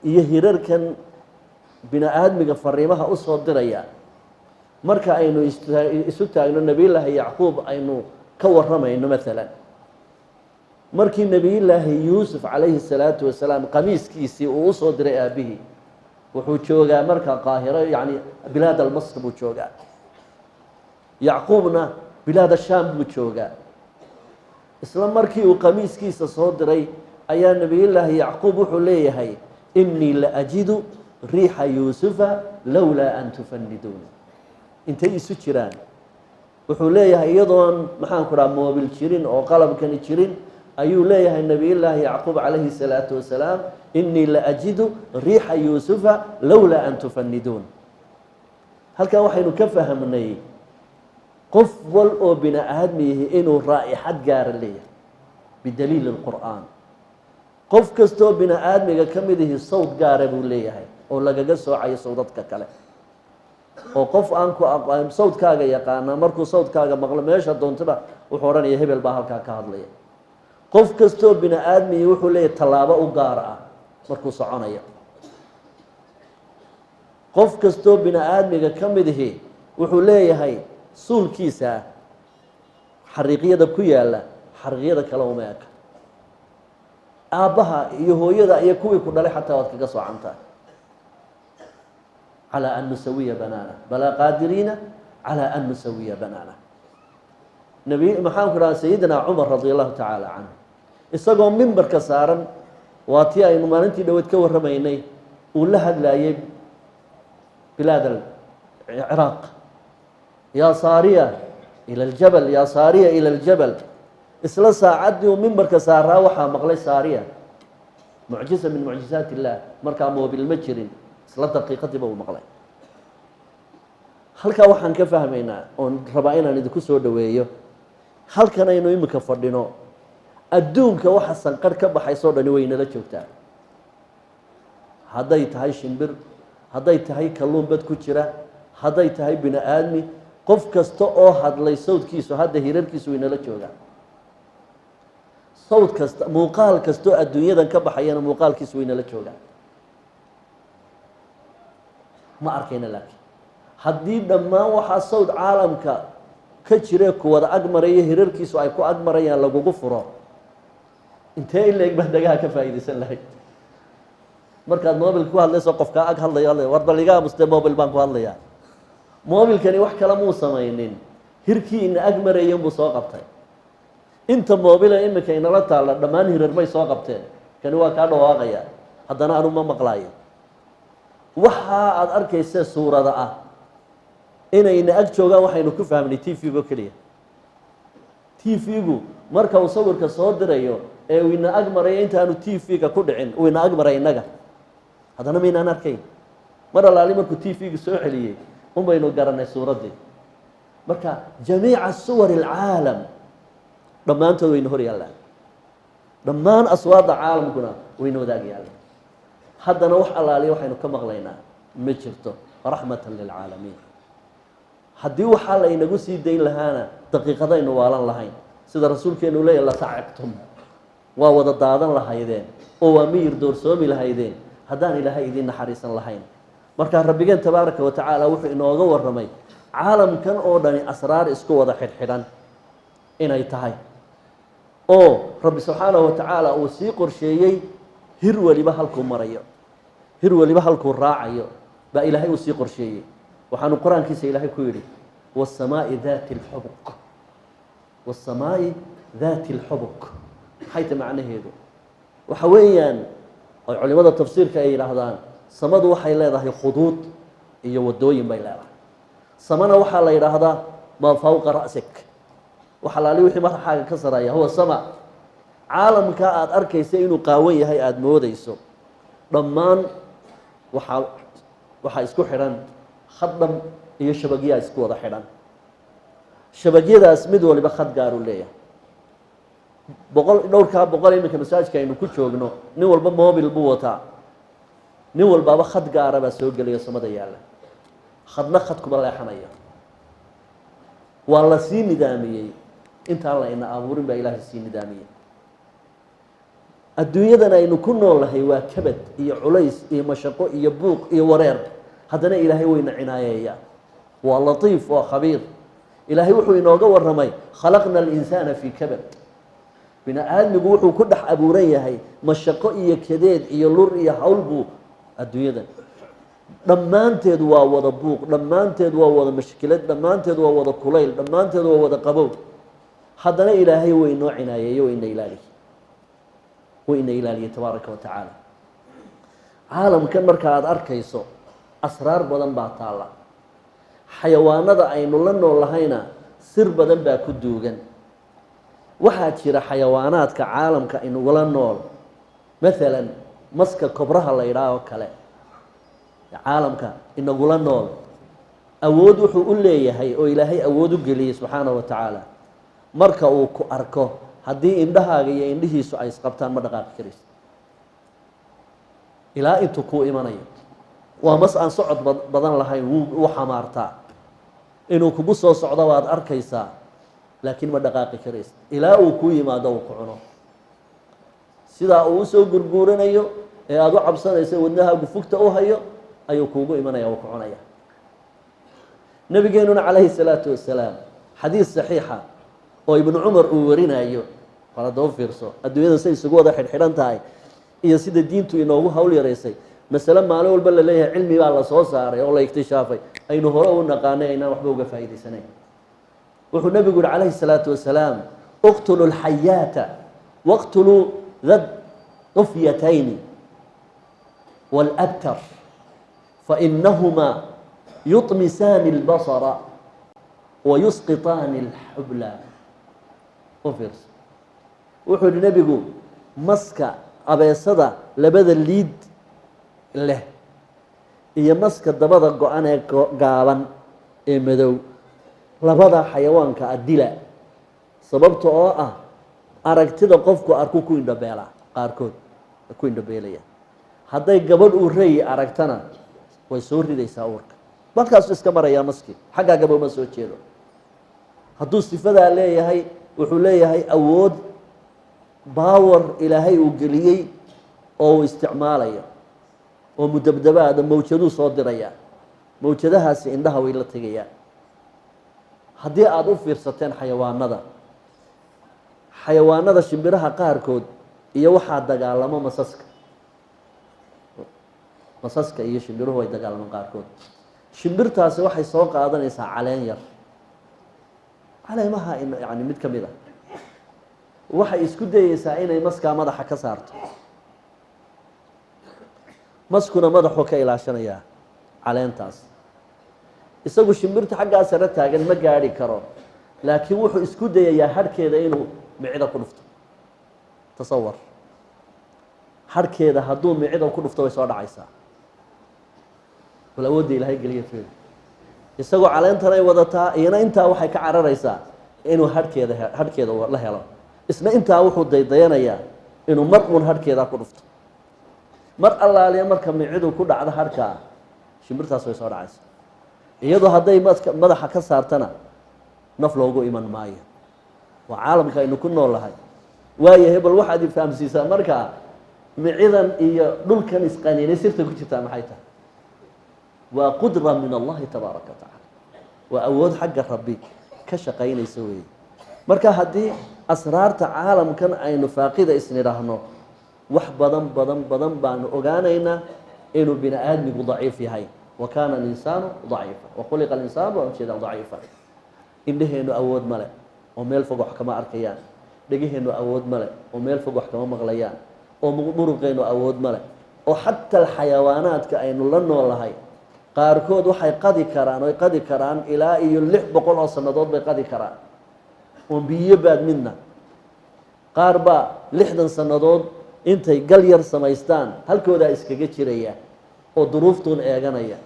iyo hirarkan bini aadmiga fariimaha u soo diraya marka aynu isu taagno nebiyullaahi yacquub aynu ka waramayno maalan markii nebiyullaahi yuusuf calayhi salaatu wasalaam qamiiskiisii uu u soo diray aabihii wuxuu joogaa marka qaahiro yacni bilaad almasr buu joogaa. yacquubna bilaad ashaam buu joogaa. isla markii uu qamiiskiisa soo diray ayaa nebiyullaahi yacquub wuxuu leeyahay innii la ajidu riixa yuusufa lowlaa an tufaniduun. intay isu jiraan wuxuu leeyahay iyadoon maxaanku dhaha moobil jirin oo qalabkani jirin ayuu leeyahay nebiyullaahi yacquub calayhi salaatu wasalaam innii la ajidu riixa yuusufa lowlaa an tufaniduun. halkan waxaynu ka fahmnay qof wal oo bini aadmiyihi inuu raa'ixad gaara leeyahay bidaliili اlqur'aan. qof kastoo bini aadmiga ka mid ihi sawd gaara buu leeyahay oo lagaga soocayo sawdadka kale. oo qof aan ku aqoon sawdkaaga yaqaana markuu sawdkaaga maqlo meesha doontaba wuxuu odhanaya hebel baa halkaa ka hadlaya. qof kastoo bini aadmiyi wuxuu leeyahay tallaabo u gaar ah markuu soconayo. qof kastoo bini aadmiga ka mid ihi wuxuu leeyahay suulkiisa xariiqyada ku yaalla xariiqyada kale uma eka. aabbaha iyo hooyada iyo kuwii ku dhalay xataa waad kaga soocantahay. calى an nusawiya banaana balaa qaadiriina calى an nusawiya banaana. maxaanku dhaha sayidina cumar radi allahu tacaala canhu isagoo mimbarka saaran waa tii aynu maalintii dhaweed ka warramaynay uu la hadlaayey bilaad الciraaq yaa saariya ilى اljabal yaa saariya ilى اljabal isla saacaddii uu mimbarka saaraa waxaa maqlay saariya mucjiza min mucjizaat illah markaa moobil ma jirin isla daqiiqadiiba uu maqlay halkaa waxaan ka fahmaynaa oon rabaa inaan idinku soo dhoweeyo halkan aynu imika fadhino adduunka waxa sanqarh ka baxaysoo dhani way nala joogtaa hadday tahay shimbir hadday tahay kalluun bad ku jira hadday tahay bini aadmi qof kasta oo hadlay sawdkiisu hadda hirarkiisu way nala joogaan sawd kasta muuqaal kastoo adduunyadan ka baxayana muuqaalkiisu way nala joogaan ma arkayna laakiin haddii dhammaan waxaa sawd caalamka ka jire ku wada ag maraya hirarkiisu ay ku ag marayaan lagugu furo intee in leeg baa dhagaha ka faa'iidaysan lahayd markaad mobil ku hadlayso qofkaa ag hadlayo war bal iga aamuste mobil baan ku hadlayaa mobilkani wax kale muu samaynin hirkii ina ag maraya buu soo qabtay inta moobila imika inala taalla dhammaan hirar bay soo qabteen kani waa kaa dhawaaqaya haddana anu ma maqlaayo waxaa aada arkaysa suurada ah inayna ag joogaan waxaynu ku fahmnay t v-go keliya t v-gu marka uu sawirka soo dirayo ee uu ina ag maraya intaanu t v-ga ku dhicin uu ina ag maray innaga haddana maynaan arkayn mar allaali markuu t v-ga soo celiyey un baynu garanay suuraddii marka jamiica suwar alcaalam dhammaantood wayna hor yaallaan dhammaan aswaadda caalamkuna wayna wadaag yaallaan haddana wax allaaliya waxaynu ka maqlaynaa ma jirto raxmatan lilcaalamiin haddii waxaa la inagu sii dayn lahaana daqiiqadaynu waalan lahayn sida rasuulkeenu leeyahy latacibtum waa wada daadan lahaydeen oo waa miyir doorsoomi lahaydeen haddaan ilaahay idiin naxariisan lahayn markaa rabbigeen tabaaraka wa tacaala wuxuu inooga warramay caalamkan oo dhani asraar isku wada xidhxidhan inay tahay oo rabbi subxaanahu wa tacaala uu sii qorsheeyey hir weliba halkuu marayo hir weliba halkuu raacayo baa ilaahay uu sii qorsheeyey waxaanu qur-aankiisa ilaahay ku yidhi wasamaa'i daati lxubuq wasamaa'i daati lxubuq maxay ta macnaheedu waxa weeyaan ay culimada tafsiirka ay yidhaahdaan samadu waxay leedahay khuduud iyo wadooyin bay leedahay samana waxaa la yidhaahdaa maa fawqa ra'sik waxa laali wixii madaxaaga ka saraya huwa sama caalamka aada arkaysa inuu qaawan yahay aada moodayso dhammaan waxaa isku xidhan khadham iyo shabagyaa isku wada xidhan shabagyadaas mid waliba khad gaaruu leeyahay dhowrkaa boqol iminka masaajidka aynu ku joogno nin walba mobil buu wataa nin walbaaba khad gaara baa soo gelaya samada yaalla khadna khad kuma leexanaya waa la sii nidaamiyey intaan la ina abuurin baa ilaahay sii nidaamiyey adduunyadan aynu ku noolnahay waa kabad iyo culays iyo mashaqo iyo buuq iyo wareer haddana ilaahay wayna cinaayeeyaa waa latiif waa khabiir ilaahay wuxuu inooga warramay khalaqna alinsaana fii kabad bini aadmigu wuxuu ku dhex abuuran yahay mashaqo iyo kadeed iyo lur iyo hawl buu adduunyadan dhammaanteed waa wada buuq dhammaanteed waa wada mashkilad dhammaanteed waa wada kulayl dhammaanteed waa wada qabow haddana ilaahay waynoo cinaayeeyo wayna ilaaliye tabaaraka wa tacaala caalamkan marka aada arkayso asraar badan baa taalla xayawaanada aynu la nool lahayna sir badan baa ku duugan waxaa jira xayawaanaadka caalamka inugula nool maalan maska kobraha la yidhaah oo kale caalamka inagula nool awood wuxuu u leeyahay oo ilaahay awood u geliyey subxaanahu wa tacaala marka uu ku arko haddii indhahaaga iyo indhihiisu ay isqabtaan ma dhaqaaqi karayso ilaa intuu kuu imanayo waa mas aan socod badan lahayn wuu xamaartaa inuu kugu soo socdo waad arkaysaa laakiin ma dhaqaaqi karaysa ilaa uu kuu yimaado uu ku cuno sidaa uu usoo gurguuranayo ee aada u cabsanaysa wadnahaagu fugta u hayo ayuu kuugu imanaya uu ku cunaya nabigeenuna calayhi salaatu wasalaam xadiis saxiixa oo ibnu cumar uu warinayo qal hadda u fiirso adduunyada say isugu wada xidhxidhan tahay iyo sida diintu inoogu hawl yaraysay masale maalin walba la leeyahay cilmi baa la soo saaray oo la iktishaafay aynu hore u naqaanay aynaan waxba uga faa'iidaysanayn wuxuu nabigu yihi calayhi salaatu wasalaam uqtuluu alxayaata waqtuluu dad dufyatayni waalabtar fainahumaa yuطmisaani اlbasara wayusqitaani اlxubla. u fiirso wuxuu yihi nebigu maska abeesada labada liid leh iyo maska dabada go-an ee gaaban ee madow labada xayawaanka adila sababta oo ah aragtida qofku arku ku indhabeelaa qaarkood ku indhabeelaya hadday gabadh uu reeyi aragtana way soo ridaysaa uurka markaasuu iska marayaa maski xaggaa gabadh ma soo jeedo. hadduu sifadaa leeyahay wuxuu leeyahay awood baawar ilaahay uu geliyey oo uu isticmaalayo oo mudabdabaada mawjaduu soo diraya mawjadahaasi indhaha way la tegayaan. haddii aada u fiirsateen xayawaanada shimbiraha qaarkood iyo waxaa dagaalamo masaska iyo shimbiruhu way dagaalamaan qaarkood. shimbirtaasi waxay soo qaadanaysaa caleen yar caleemaha yani mid ka mid ah waxay isku dayeysaa inay maskaa madaxa ka saarto maskuna madaxuu ka ilaashanayaa caleentaas isagu shimbirta xaggaa sare taagan ma gaadhi karo laakiin wuxuu isku dayayaa harhkeeda inuu micida ku dhufto. tasawar harhkeeda hadduu micida ku dhufto way soo dhacaysaa bal awoodda ilaahay geliya feeda isagoo caleentan ay wadataa iyana intaa waxay ka cararaysaa inuu harhkeeda la helo isna intaa wuxuu daydayanayaa inuu mar uun harhkeedaa ku dhufto mar allaaliya marka micidu ku dhacdo harhkaa shimbirtaas way soo dhacaysaa iyadoo hadday madaxa ka saartana naf loogu iman maayo. waa caalamka aynu ku noolahay waayahay bal waxaad fahamsiisaa markaa micidan iyo dhulkan isqaniinay sirta ku jirtaa maxay tahay waa qudra min allahi tabaaraka wa tacaala waa awood xagga rabbi ka shaqaynaysa weeye. marka haddii asraarta caalamkan aynu faaqida isnidhaahno wax badan baanu ogaanaynaa inuu bini aadmigu daciif yahay wa kaana alinsaanu daciifa wa khuliqa alinsaanu waa ujeeda daciifa. indhaheennu awood male oo meel fog wax kama arkayaan dhegaheennu awood male oo meel fog wax kama maqlayaan oo muruqeennu awood male oo xataa xayawaanaadka aynu la noolahay qaarkood waxay qadi karaan ilaa iyo 600 oo sannadood bay qadi karaan oon biyo baad midna qaar baa 60 sannadood intay gal yar samaystaan halkoodaa iskaga jiraya oo duruuftuun eeganaya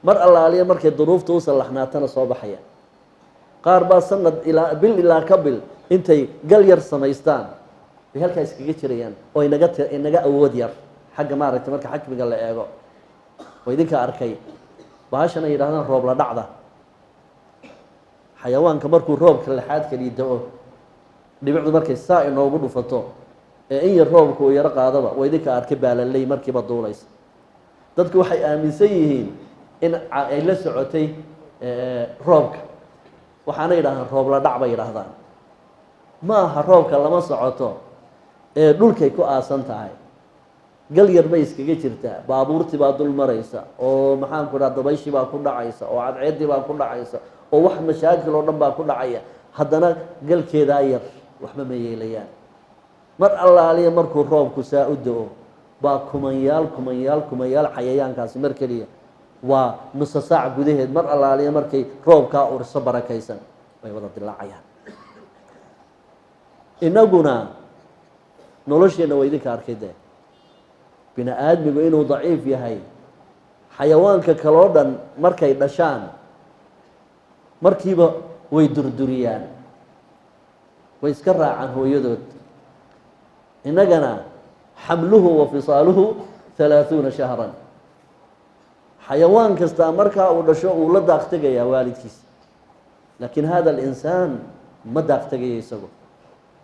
mar allaaliya markay duruufta u sallaxnaatana soo baxaya qaar baa sanad bil ilaa ka bil intay gal yar samaystaan bay halkaa iskaga jirayaan oo inaga awood yar xagga maaragtay marka xajmiga la eego. waa idinka arkay bahashan ay yidhahdaan roob la dhacda xayawaanka markuu roobka laxaad kali da-o dhibicdu markay saa inoogu dhufato ee in yar roobka uu yaro qaadaba waa idinka arkay baalaley markiiba duulaysa. dadku waxay aaminsan yihiin in ay la socotay roobka waxaana yidhahdaan roob la dhac bay yidhaahdaan ma aha roobka lama socoto ee dhulkay ku aasan tahay gal yar bay iskaga jirtaa baabuurtii baa dul maraysa oo maxaanku dhaha dabayshii baa ku dhacaysa oo cadceeddii baa ku dhacaysa oo wax mashaakil oo dhan baa ku dhacaya haddana galkeedaa yar waxba ma yeelayaan. mar allaaliya markuu roobku saa u da-o baa kumanyaal xayayaankaasi mar keliya waa nusa saac gudaheed mar allaaliya markay roobkaa urso barakaysan way wada dilaacayaan. inaguna nolosheenna waa idinka arkay dee bini aadmigu inuu daciif yahay xayawaanka kaloo dhan markay dhashaan markiiba way durduriyaan way iska raacaan hooyadood. innagana xamluhu wa fisaaluhu 30 shahran xayawaan kastaa markaa uu dhasho uu la daaqtegayaa waalidkiisa laakiin hada alinsaan ma daaqtegaya isagu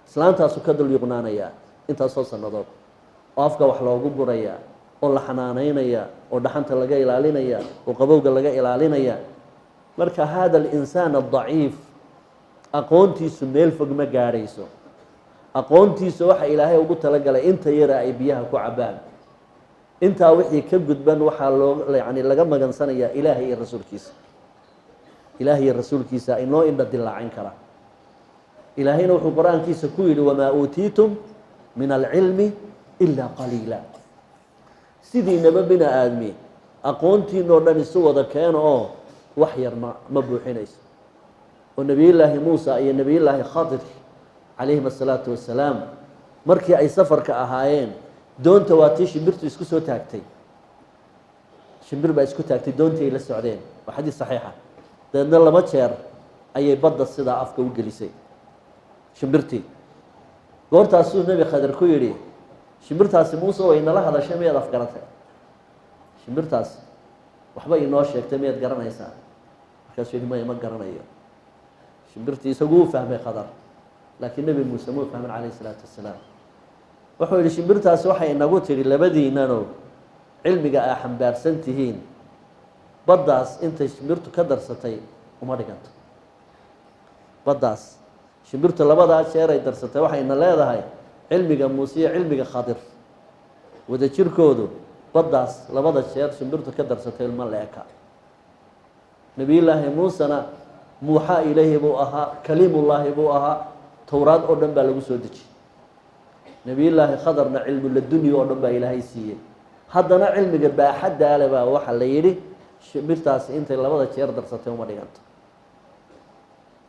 islaantaasu ka dul yuqnaanayaa intaasoo sannadood oo afka wax loogu gurayaa oo la xanaanaynaya oo dhaxanta laga ilaalinaya oo qabowga laga ilaalinaya. marka hada alinsaan adaciif aqoontiisu meel fog ma gaadhayso. aqoontiisa waxa ilaahay ugu talagalay inta yara ay biyaha ku cabaan intaa wixii ka gudban waxaa laga magansanayaa ilaahay iyo rasuulkiisa inoo indha dilaacin kara. ilaahayna wuxuu qur-aankiisa ku yidhi wamaa uutiitum min alcilmi ilaa qaliila. sidiinaba bini aadmi aqoontiinoo dhan isu wada keeno oo wax yar ma buuxinayso. oo nebiyullaahi muusa iyo nebiyullaahi khadir calayhim asalaatu wassalaam markii ay safarka ahaayeen doonta waa tii shimbirtu isku soo taagtay, shimbir baa isku taagtay, doontii ay la socdeen, waa xadiis saxiixa. dabeedna 2 jeer ayay badda sidaa afka u gelisay shimbirtii. goortaasuu nebi khadir ku yidhi, shimbirtaasi muuse way nala hadashay miyaad afgaratay? shimbirtaas waxba inoo sheegtay miyaad garanaysaa? markaasuu yidhi maya ma garanayo. shimbirtii isagu u fahmay khadar, laakiin nebi muuse muu fahmin calayhi salaatu wassalaam. wuxuu yidhi shimbirtaasi waxay inagu tidhi labadiinano cilmiga aa xambaarsan tihiin baddaas intay shimbirtu ka darsatay uma dhiganto. baddaas shimbirtu labadaa jeer ay darsatay waxayna leedahay cilmiga muuse iyo cilmiga khadir wada jirkoodu baddaas 2 jeer shimbirtu ka darsatay ilma leeka. nebiyullaahi muusena muuxaa ilaahi buu ahaa, kaliimullaahi buu ahaa, towraad oo dhan baa lagu soo dejiyey. nebiyullaahi khadarna cilmu ladunya oo dhan baa ilaahay siiyey. haddana cilmiga baaxadda ale baa waxa la yidhi shimbirtaasi intay 2 jeer darsatay uma dhiganto.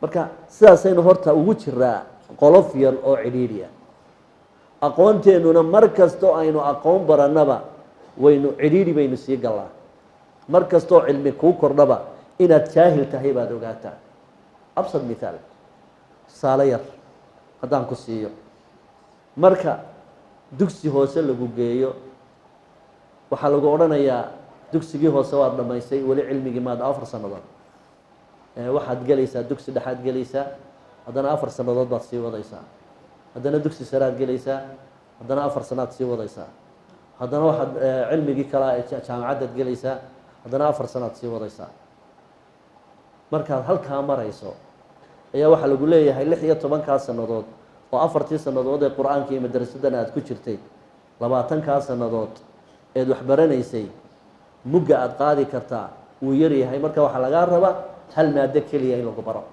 marka sidaasaynu horta ugu jiraa qolof yar oo cidhiidhiya. aqoonteennuna mar kastoo aynu aqoon barannaba waynu cidhiidhi baynu sii gallaa. mar kastoo cilmi kuu kordhaba inaad jaahil tahay baad ogaataa. absad mithaal, tusaale yar haddaan ku siiyo, marka dugsi hoose lagu geeyo waxaa lagu odhanayaa dugsigii hoose waad dhammaysay, weli cilmigii maad 4 sannadood. waxaad gelaysaa dugsi dhexaad gelaysaa, haddana 4 sannadood baad sii wadaysaa, haddana dugsi saread gelaysaa, haddana 4 sanaad sii wadaysaa, haddana waxaad cilmigii kala jaamacaddaad gelaysaa, haddana 4 sanaad sii wadaysaa. markaad halkaa marayso ayaa waxaa lagu leeyahay 16 sannadood oo 4tii sannadood ee qur-aanka iyo madrasadan aad ku jirtay, 20 sannadood eed wax baranaysay, mugga aad qaadi kartaa wuu yar yahay. marka waxaa lagaa rabaa hal maado keliya in lagu baro.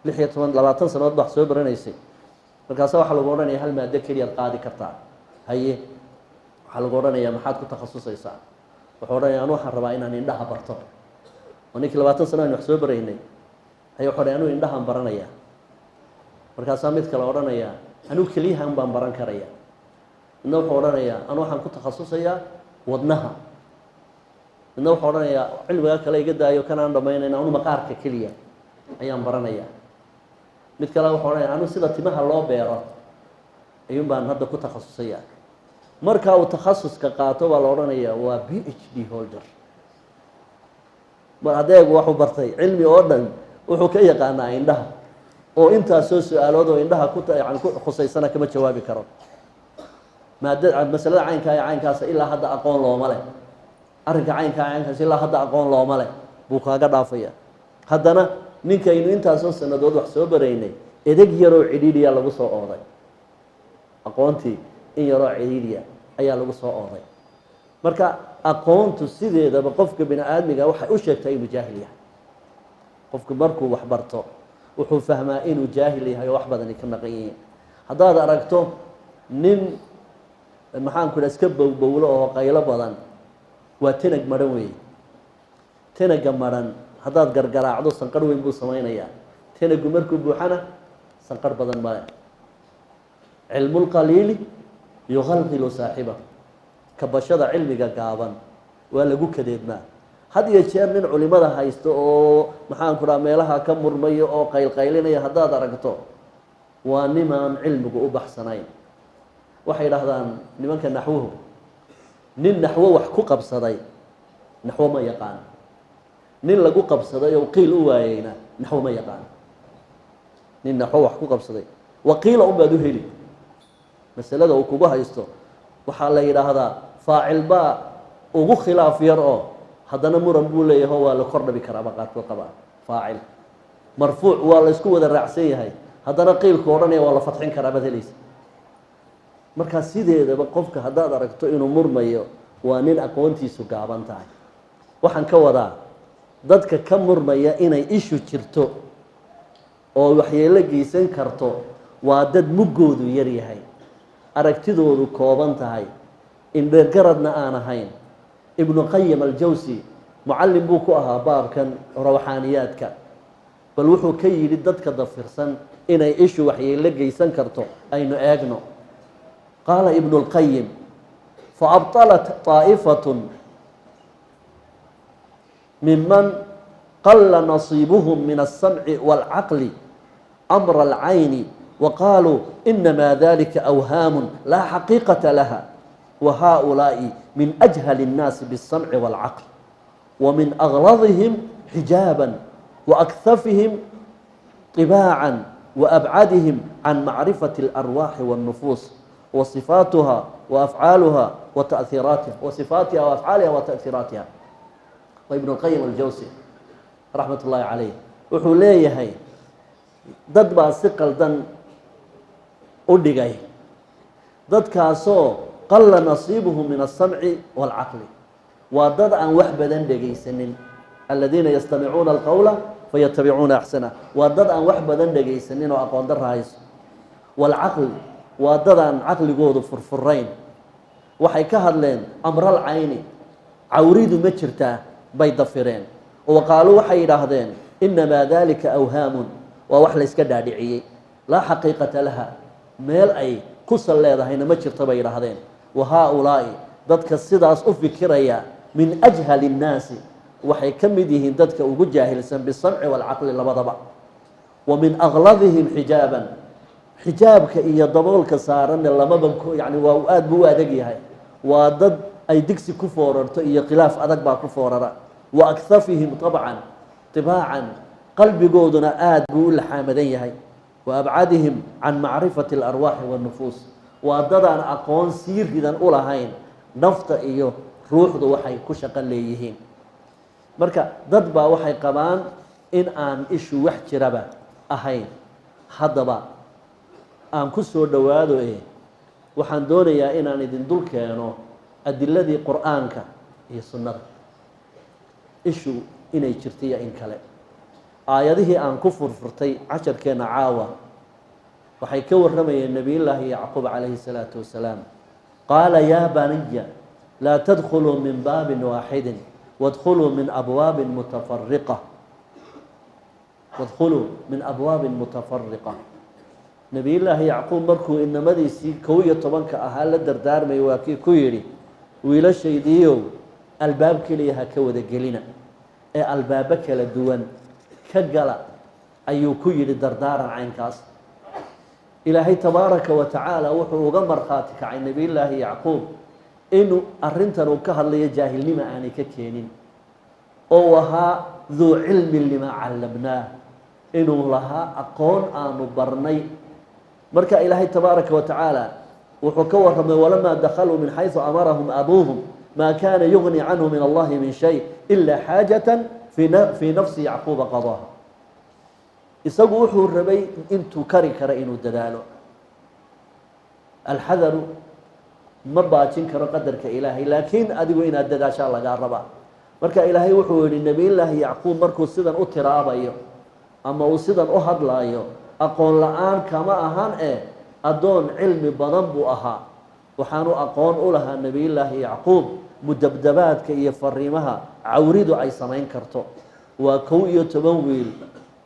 20 sannadood baad soo baranaysay, markaasa waxaa lagu odhanaya hal maado keliyaad qaadi kartaa. haye waxaa lagu odhanayaa maxaad ku takhasusaysaa? wuxuu odhanaya anu waxaan rabaa inaan indhaha barto. oo ninkii 20 sano aynu wax soo baraynay ayaa wuxuu odhanaya anuu indhahaan baranaya. markaasaa mid kale odhanaya anuu keliyahan baan baran karaya. midna wuxuu odhanayaa anu waxaan ku takhasusayaa wadnaha. midna wuxuu odhanayaa cilmiga kale iga daayo kanaan dhammaynayna anu maqaarka keliya ayaan baranaya. mid kale wuxuu odhanaya anu sida timaha loo beero ayuun baan hadda ku takhasusaya. marka uu takhasuska qaato baa la odhanayaa waa PhD holder. mar adeegu waxuu bartay cilmi oo dhan wuxuu ka yaqaanaa indhaha, oo intaas soo su-aalood oo indhaha ku khusaysana kama jawaabi karo. masalada caynkaa iyo caynkaas ilaa hadda aqoon looma leh, arrinka caynkaa caynkaas ilaa hadda aqoon looma leh buu kaaga dhaafaya. haddana ninkaynu intaasoo sannadood wax soo baraynay edeg yaroo cidhiidhiya lagu soo ooday. aqoontii in yaroo cidhiidhiya ayaa lagu soo ooday. marka aqoontu sideedaba qofka bini aadmiga waxay u sheegtaa inuu jaahil yahay. qofku markuu wax barto wuxuu fahmaa inuu jaahil yahay oo wax badani ka maqan yihiin. haddaad aragto nin maxaanku idhaha iska bowbowlo oo qaylo badan, waa tenag maran weeye. tenaga maran haddaad gargaraacdo sanqarh weyn buu samaynayaa. tenagu markuu buuxana sanqarh badan male. cilmulqaliili yuqalqilu saaxibahu. kabashada cilmiga gaaban waa lagu kadeedmaa. had iyo jeer nin culimada haysto oo maxaanku dhaha meelaha ka murmayo oo qaylqaylinaya haddaad aragto waa nimaan cilmigu u baxsanayn. waxay dhahdaan nimanka naxwuhu, nin naxwo wax ku qabsaday naxwo ma yaqaan. nin lagu qabsaday oo qiil u waayeyna naxwo ma yaqaan. nin naxwo wax ku qabsaday waqiila unbaad u heli. masalada uu kugu haysto waxaa la yidhaahdaa faacil baa ugu khilaaf yar oo haddana muran buu leeyahay waa la kor dhabi karaaba qaarkood qabaa. faacil marfuuc waa la isku wada raacsan yahay, haddana qiilku odhanaya waa la fadxin karaa baad helaysa. markaa sideedaba qofka haddaad aragto inuu murmayo waa nin aqoontiisu gaaban tahay. waxaan ka wadaa dadka ka murmaya inay ishu jirto oo waxyeelo geysan karto waa dad muggoodu yar yahay, aragtidoodu kooban tahay, indhegaradna aan ahayn, ibnu qayim aljawsi mucallim buu ku ahaa baabkan rawxaaniyaadka bal wuxuu ka yidhi dadka dafirsan inay ishu waxyeello geysan karto aynu eegno qaala ibnu lqayim faabطalat طaa'ifatun miman qala nasiibuhum min alsamci wاlcaqli amra alcayni waqaaluu inama dalika awhaamu laa xaqiiqata laha wahaؤulaaءi min أjhal الnaasi bالsamci wاlcaql وmin أغladihim xijaaba وأkثafihim طibaaعa وأbcadihim can macrifaة الأrwaaxi والنufuus وصifaatuha وأfcaaluha وصifaatiha وأfcaaliha وتأثiraatiha ibn الqayim aljawsi raxmat ullaahi calayh wuxuu leeyahay dad baa si qaldan u dhigay dadkaasoo qala nasiibuhum min الsamci wاlcaqli waa dad aan wax badan dhegaysanin aladiina yastamicuuna alqowla fayatabicuuna axsana waa dad aan wax badan dhegaysanin oo aqoon darra hayso waalcaqli waa dad aan caqligoodu furfurayn waxay ka hadleen amral cayni cawridu ma jirtaa bay dafireen oo qaaluu waxay yidhaahdeen inamaa dalika awhaamun waa wax layska dhaadhiciyey laa xaqiiqata laha meel ay ku sal leedahayna ma jirto bay yidhaahdeen wahaa-ulaa'i dadka sidaas u fikiraya min أjhal الnaasi waxay ka mid yihiin dadka ugu jaahilsan bisamci wاlcaqli labadaba wa min أغladihim xijaaban xijaabka iyo daboolka saaranna lamaba yani waa aad buu u adeg yahay waa dad ay digsi ku foorarto iyo khilaaf adag baa ku foorara wa akthafihim طabcan طibaacan qalbigooduna aad buu u laxaamadan yahay wa abcadihim can macrifati اlarwaaxi wالnufuus waa dadaan aqoon sii ridan u lahayn nafta iyo ruuxdu waxay ku shaqo leeyihiin marka dad baa waxay qabaan in aan ishu wax jiraba ahayn haddaba aan ku soo dhowaado waxaan doonayaa inaan idin dul keeno adiladii qur'aanka iyo sunnada ishu inay jirto iyo in kale aayadihii aan ku furfurtay casharkeenna caawa waxay ka warramayeen nebiyullaahi yacquub calayhi الsalaatu wasalaam qaala yaa baniya laa tadkuluu min baabin waaxidin wadkuluu min abwaabin mutafariqa nebiyullaahi yacquub markuu inamadiisii 11 ahaa la dardaarmay waa kii ku yidhi wiilashaydiiyow albaab keliya ha ka wada gelina ee albaabo kala duwan ka gala ayuu ku yidhi dardaaran caynkaas ilaahay tabaaraka wa tacaala wuxuu uga markhaati kacay nebiyullaahi yacquub inuu arrintan uu ka hadlayo jaahilnimo aanay ka keenin oo ahaa duu cilmin limaa callamnaah inuu lahaa aqoon aanu barnay marka ilaahay tabaaraka wa tacaala wuxuu ka warramay walamaa dakhaluu min xaysu amarahum abuuhum maa kaana yugni canhu min allahi min shay ilaa xaajatan fii nafsi yacquuba qadaaha isagu wuxuu rabay intuu kari kara inuu dadaalo alxadaru ma baajin karo qadarka ilaahay laakiin adigu inaad dadaashaa lagaa rabaa marka ilaahay wuxuu yihi nebiyullaahi yacquub markuu sidan u tiraabayo ama uu sidan u hadlaayo aqoon la-aan kama ahan addoon cilmi badan buu ahaa waxaanu aqoon u lahaa nebiyullaahi yacquub mudabdabaadka iyo fariimaha cawridu ay samayn karto waa 11 wiil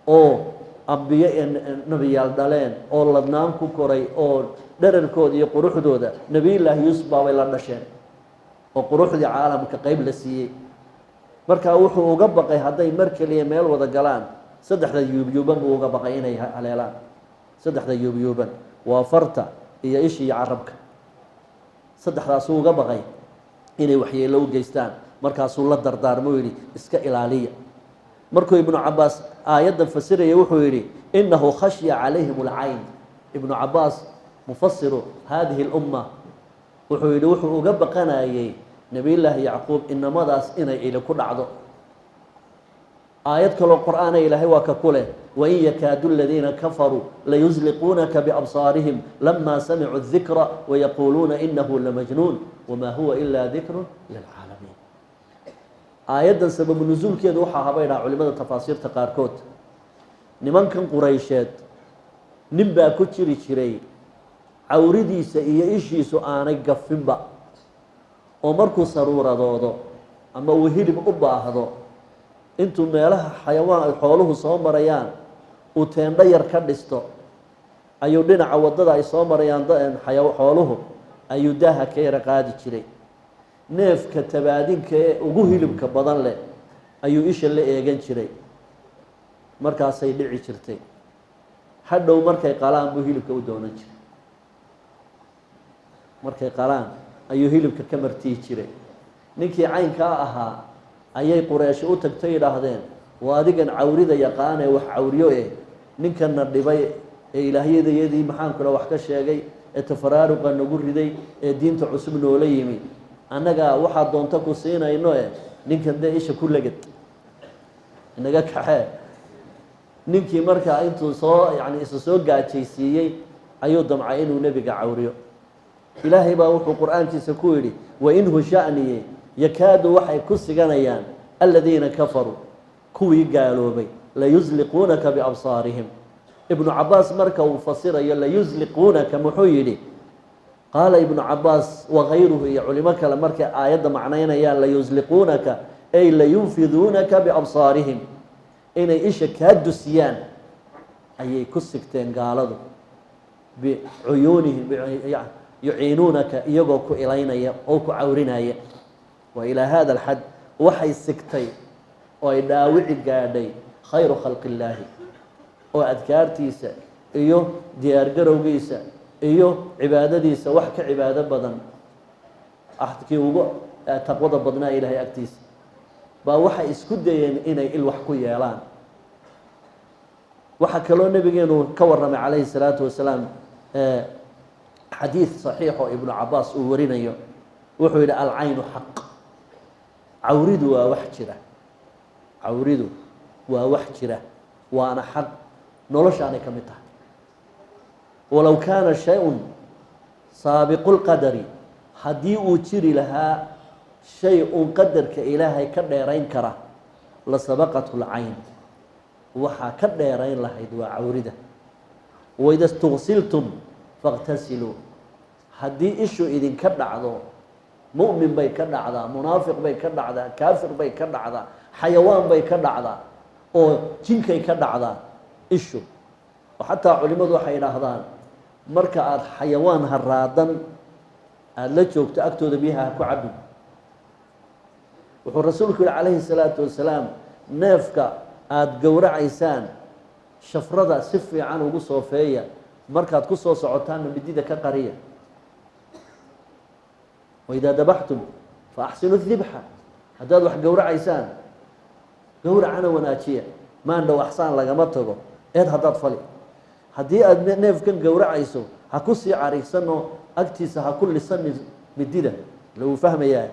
oo ambiye nebiyaal dhaleen oo ladnaan ku koray oo dherarkooda iyo quruxdooda nebiyullaahi yuusuf baabay la dhasheen oo quruxdii caalamka qeyb la siiyey markaa wuxuu uga baqay hadday mar keliya meel wada galaan saddexda yuubyuuban buu uga baqay inay haleelaan saddexda yuubyuuban waa farta iyo isha iyo carabka saddexdaasuu uga baqay inay waxyeello u geystaan markaasuu la dardaarmo yidhi iska ilaaliya markuu ibnu cabaas aayaddan fasiraya wuxuu yidhi inahu khashya calayhim alcayn ibnu cabaas mufasiru hadihi اlumma wuxuu yidhi wuxuu uga baqanayay nebiyullaahi yacquub inamadaas inay ili ku dhacdo aayad kaloo qur'aana ilaahay waa ka ku leh wain yakaadu aladiina kafaruu layusliquunaka biabsaarihim lama samicuu الdikra wayaquuluuna inahu lamajnuun wama huwa ila dikru lilcaalamiin aayaddan sababu nusuulkeedu waxaa habay dhaha culimada tafaasiirta qaarkood nimankan quraysheed nin baa ku jiri jiray cawridiisa iyo ishiisu aanay gafinba oo markuu saruuradoodo ama uu hilib u baahdo intuu meelaha xayawaan xooluhu soo marayaan uu teendho yar ka dhisto ayuu dhinaca waddada ay soo marayaan xooluhu ayuu daaha ka yara qaadi jiray. neefka tabaadinka ee ugu hilibka badan leh ayuu isha la eegan jiray, markaasay dhici jirtay. hadhow markay qalaan buu hilibka u doonan jiray, markay qalaan ayuu hilibka ka martiyi jiray. ninkii caynkaa ahaa ayay Quraysh u tagtay yidhaahdeen, waa adigan cawrida yaqaanee wax cawriyo ninkana dhibay ee ilaahyadayadii maxaan kula wax ka sheegay ee tafaraaruqa nagu riday ee diinta cusub noola yimi, annaga waxaa doonta ku siinayno ninkan dee isha ku legad inaga kaxee. ninkii markaa intuu isa soo gaajaysiiyey ayuu damcay inuu nebiga cawriyo. ilaahay baa wuxuu qur-aankiisa ku yidhi, wainhu sha'niye yakaadu waxay ku siganayaan aladiina kafaruu kuwii gaaloobay layusliquunaka biabsaarihim. ibnu cabaas marka uu fasirayo layusliquunaka muxuu yidhi? qaala ibnu cabaas wakayruhu iyo culimo kale markay aayadda macnaynayaan layusliquunaka ay layunfiduunaka biabsaarihim, inay isha kaa dusiyaan ayay ku sigteen gaaladu. bicuyuunihim yuciinuunaka iyagoo ku ilaynaya oo ku cawrinaya. wa ilaa hada alxad waxay sigtay oo ay dhaawici gaadhay khayru khalqi illaahi, oo adkaartiisa iyo diyaargarowgiisa iyo cibaadadiisa wax ka cibaado badan kii ugu taqwada badnaa ilaahay agtiisa baa waxay isku dayeen inay il wax ku yeelaan. waxaa kaloo nabigeenu ka warramay calayhi salaatu wasalaam xadiid saxiix oo ibnu cabaas uu warinayo, wuxuu yidhi alcaynu xaq, cawridu waa wax jira, cawridu waa wax jira waana xaq, noloshaanay ka mid tahay. walow kaana shay-un saabiqu lqadari, haddii uu jiri lahaa shay uun qadarka ilaahay ka dheerayn kara la sabaqathu lcayn, waxaa ka dheerayn lahayd waa cawrida. waida istugsiltum faqtasiluu, haddii ishu idinka dhacdo mu'min bay ka dhacdaa, munaafiq bay ka dhacdaa, kaafir bay ka dhacdaa, xayawaan bay ka dhacdaa, oo jinkay ka dhacdaa ishu. oo xataa culimadu waxay idhaahdaan marka aada xayawaan haraadan aada la joogto agtooda biyaha ha ku cabin. wuxuu rasuulku yihi calayhi salaatu wasalaam, neefka aada gowracaysaan shafrada si fiican ugu soofeeya, markaad ku soo socotaanna midida ka qariya. waidaa dabaxtum fa axsinu dibxa, haddaad wax gowracaysaan gowracana wanaajiya, maandhow axsaan lagama tago eed haddaad fali. haddii aada neefkan gowracayso ha ku sii cariigsanoo agtiisa ha ku lisanin midida, lagu fahmayaa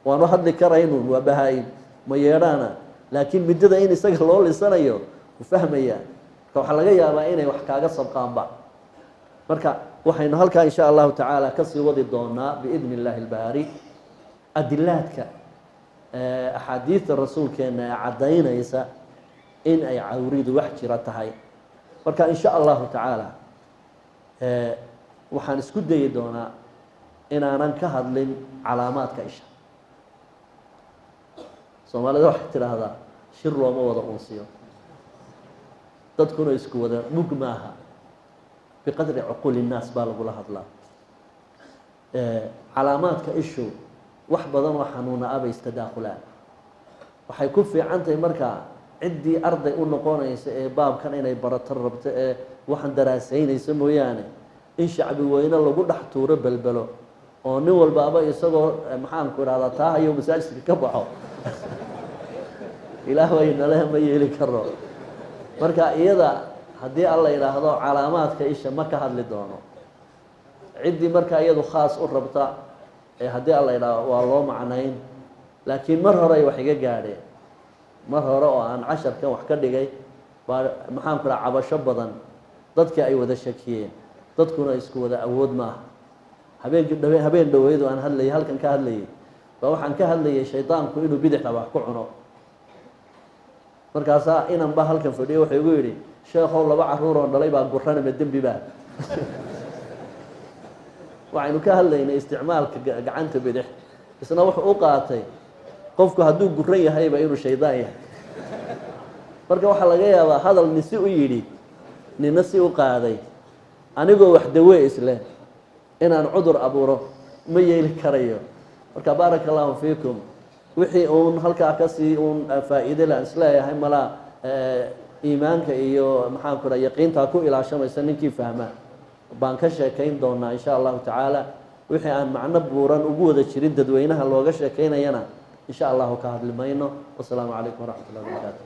waanu hadli karaynun waa bahaa-in ma yeedhaana, laakiin midida in isaga loo lisanayo u fahmayaa. marka waxaa laga yaabaa inay wax kaaga sabqaanba. marka waxaynu halkaa insha allahu tacaala kasii wadi doonaa biidni illaahi albaari adilaadka axaadiidta rasuulkeena ee caddaynaysa in ay cawridu wax jira tahay. marka in sha allahu tacaala waxaan isku dayi doonaa inaanan ka hadlin calaamaadka isha. soomaalida waxay tidhaahdaa shir looma wada unsiyo, dadkuna isku wada mug maaha, biqadri cuquuli innaas baa lagula hadlaa. calaamaadka ishu wax badan oo xanuuna abay istadaakulaan. waxay ku fiican tahay markaa ciddii arday u noqonaysa ee baabkan inay barato rabto ee waxaan daraasaynaysa mooyaane in shacbi weyne lagu dhex tuuro belbelo oo nin walbaaba isagoo maxaanku idhahdaa taa hayo masaajidka ka baxo ilaah waynale ma yeeli karo. marka iyada haddii alla yidhaahdo calaamaadka isha ma ka hadli doono. ciddii markaa iyadu khaas u rabta ee haddii alla yidhaahdo waa loo macnayn, laakiin mar hore ay wax iga gaadheen, mar hore oo aan casharkan wax ka dhigay baa maxaanku dhaha cabasho badan dadkii ay wada shakiyeen, dadkuna isku wada awood maaha. habeen dhaweydu aan hadlayay halkan ka hadlayay baa waxaan ka hadlayay shaydaanku inuu bidixda wax ku cuno. markaasaa inan ba halkan fadhiyo wuxuu igu yidhi, sheekhow 2 caruur oo dhalay baa guranama dembi baa waxaynu ka hadlaynay isticmaalka gacanta bidix, isna wuxuu u qaatay qofku hadduu guran yahayba inuu shaydaan yahay marka waxaa laga yaabaa hadal nin si u yidhi nina si u qaaday anigoo wax dawee isleh inaan cudur abuuro ma yeeli karayo marka baaraka allahu fiikum wixii uun halkaa kasii uun faa'iide la isleeyahay malaa iimaanka iyo maxaan ku dhaha yaqiintaa ku ilaashamaysa ninkii fahmaa baan ka sheekayn doonaa insha allahu tacaala wixii aan macno buuran ugu wada jirin dadweynaha looga sheekaynayana insha allahu ka hadli mayno wasalaamu calaykum waraxmat ullahi wabarakaatu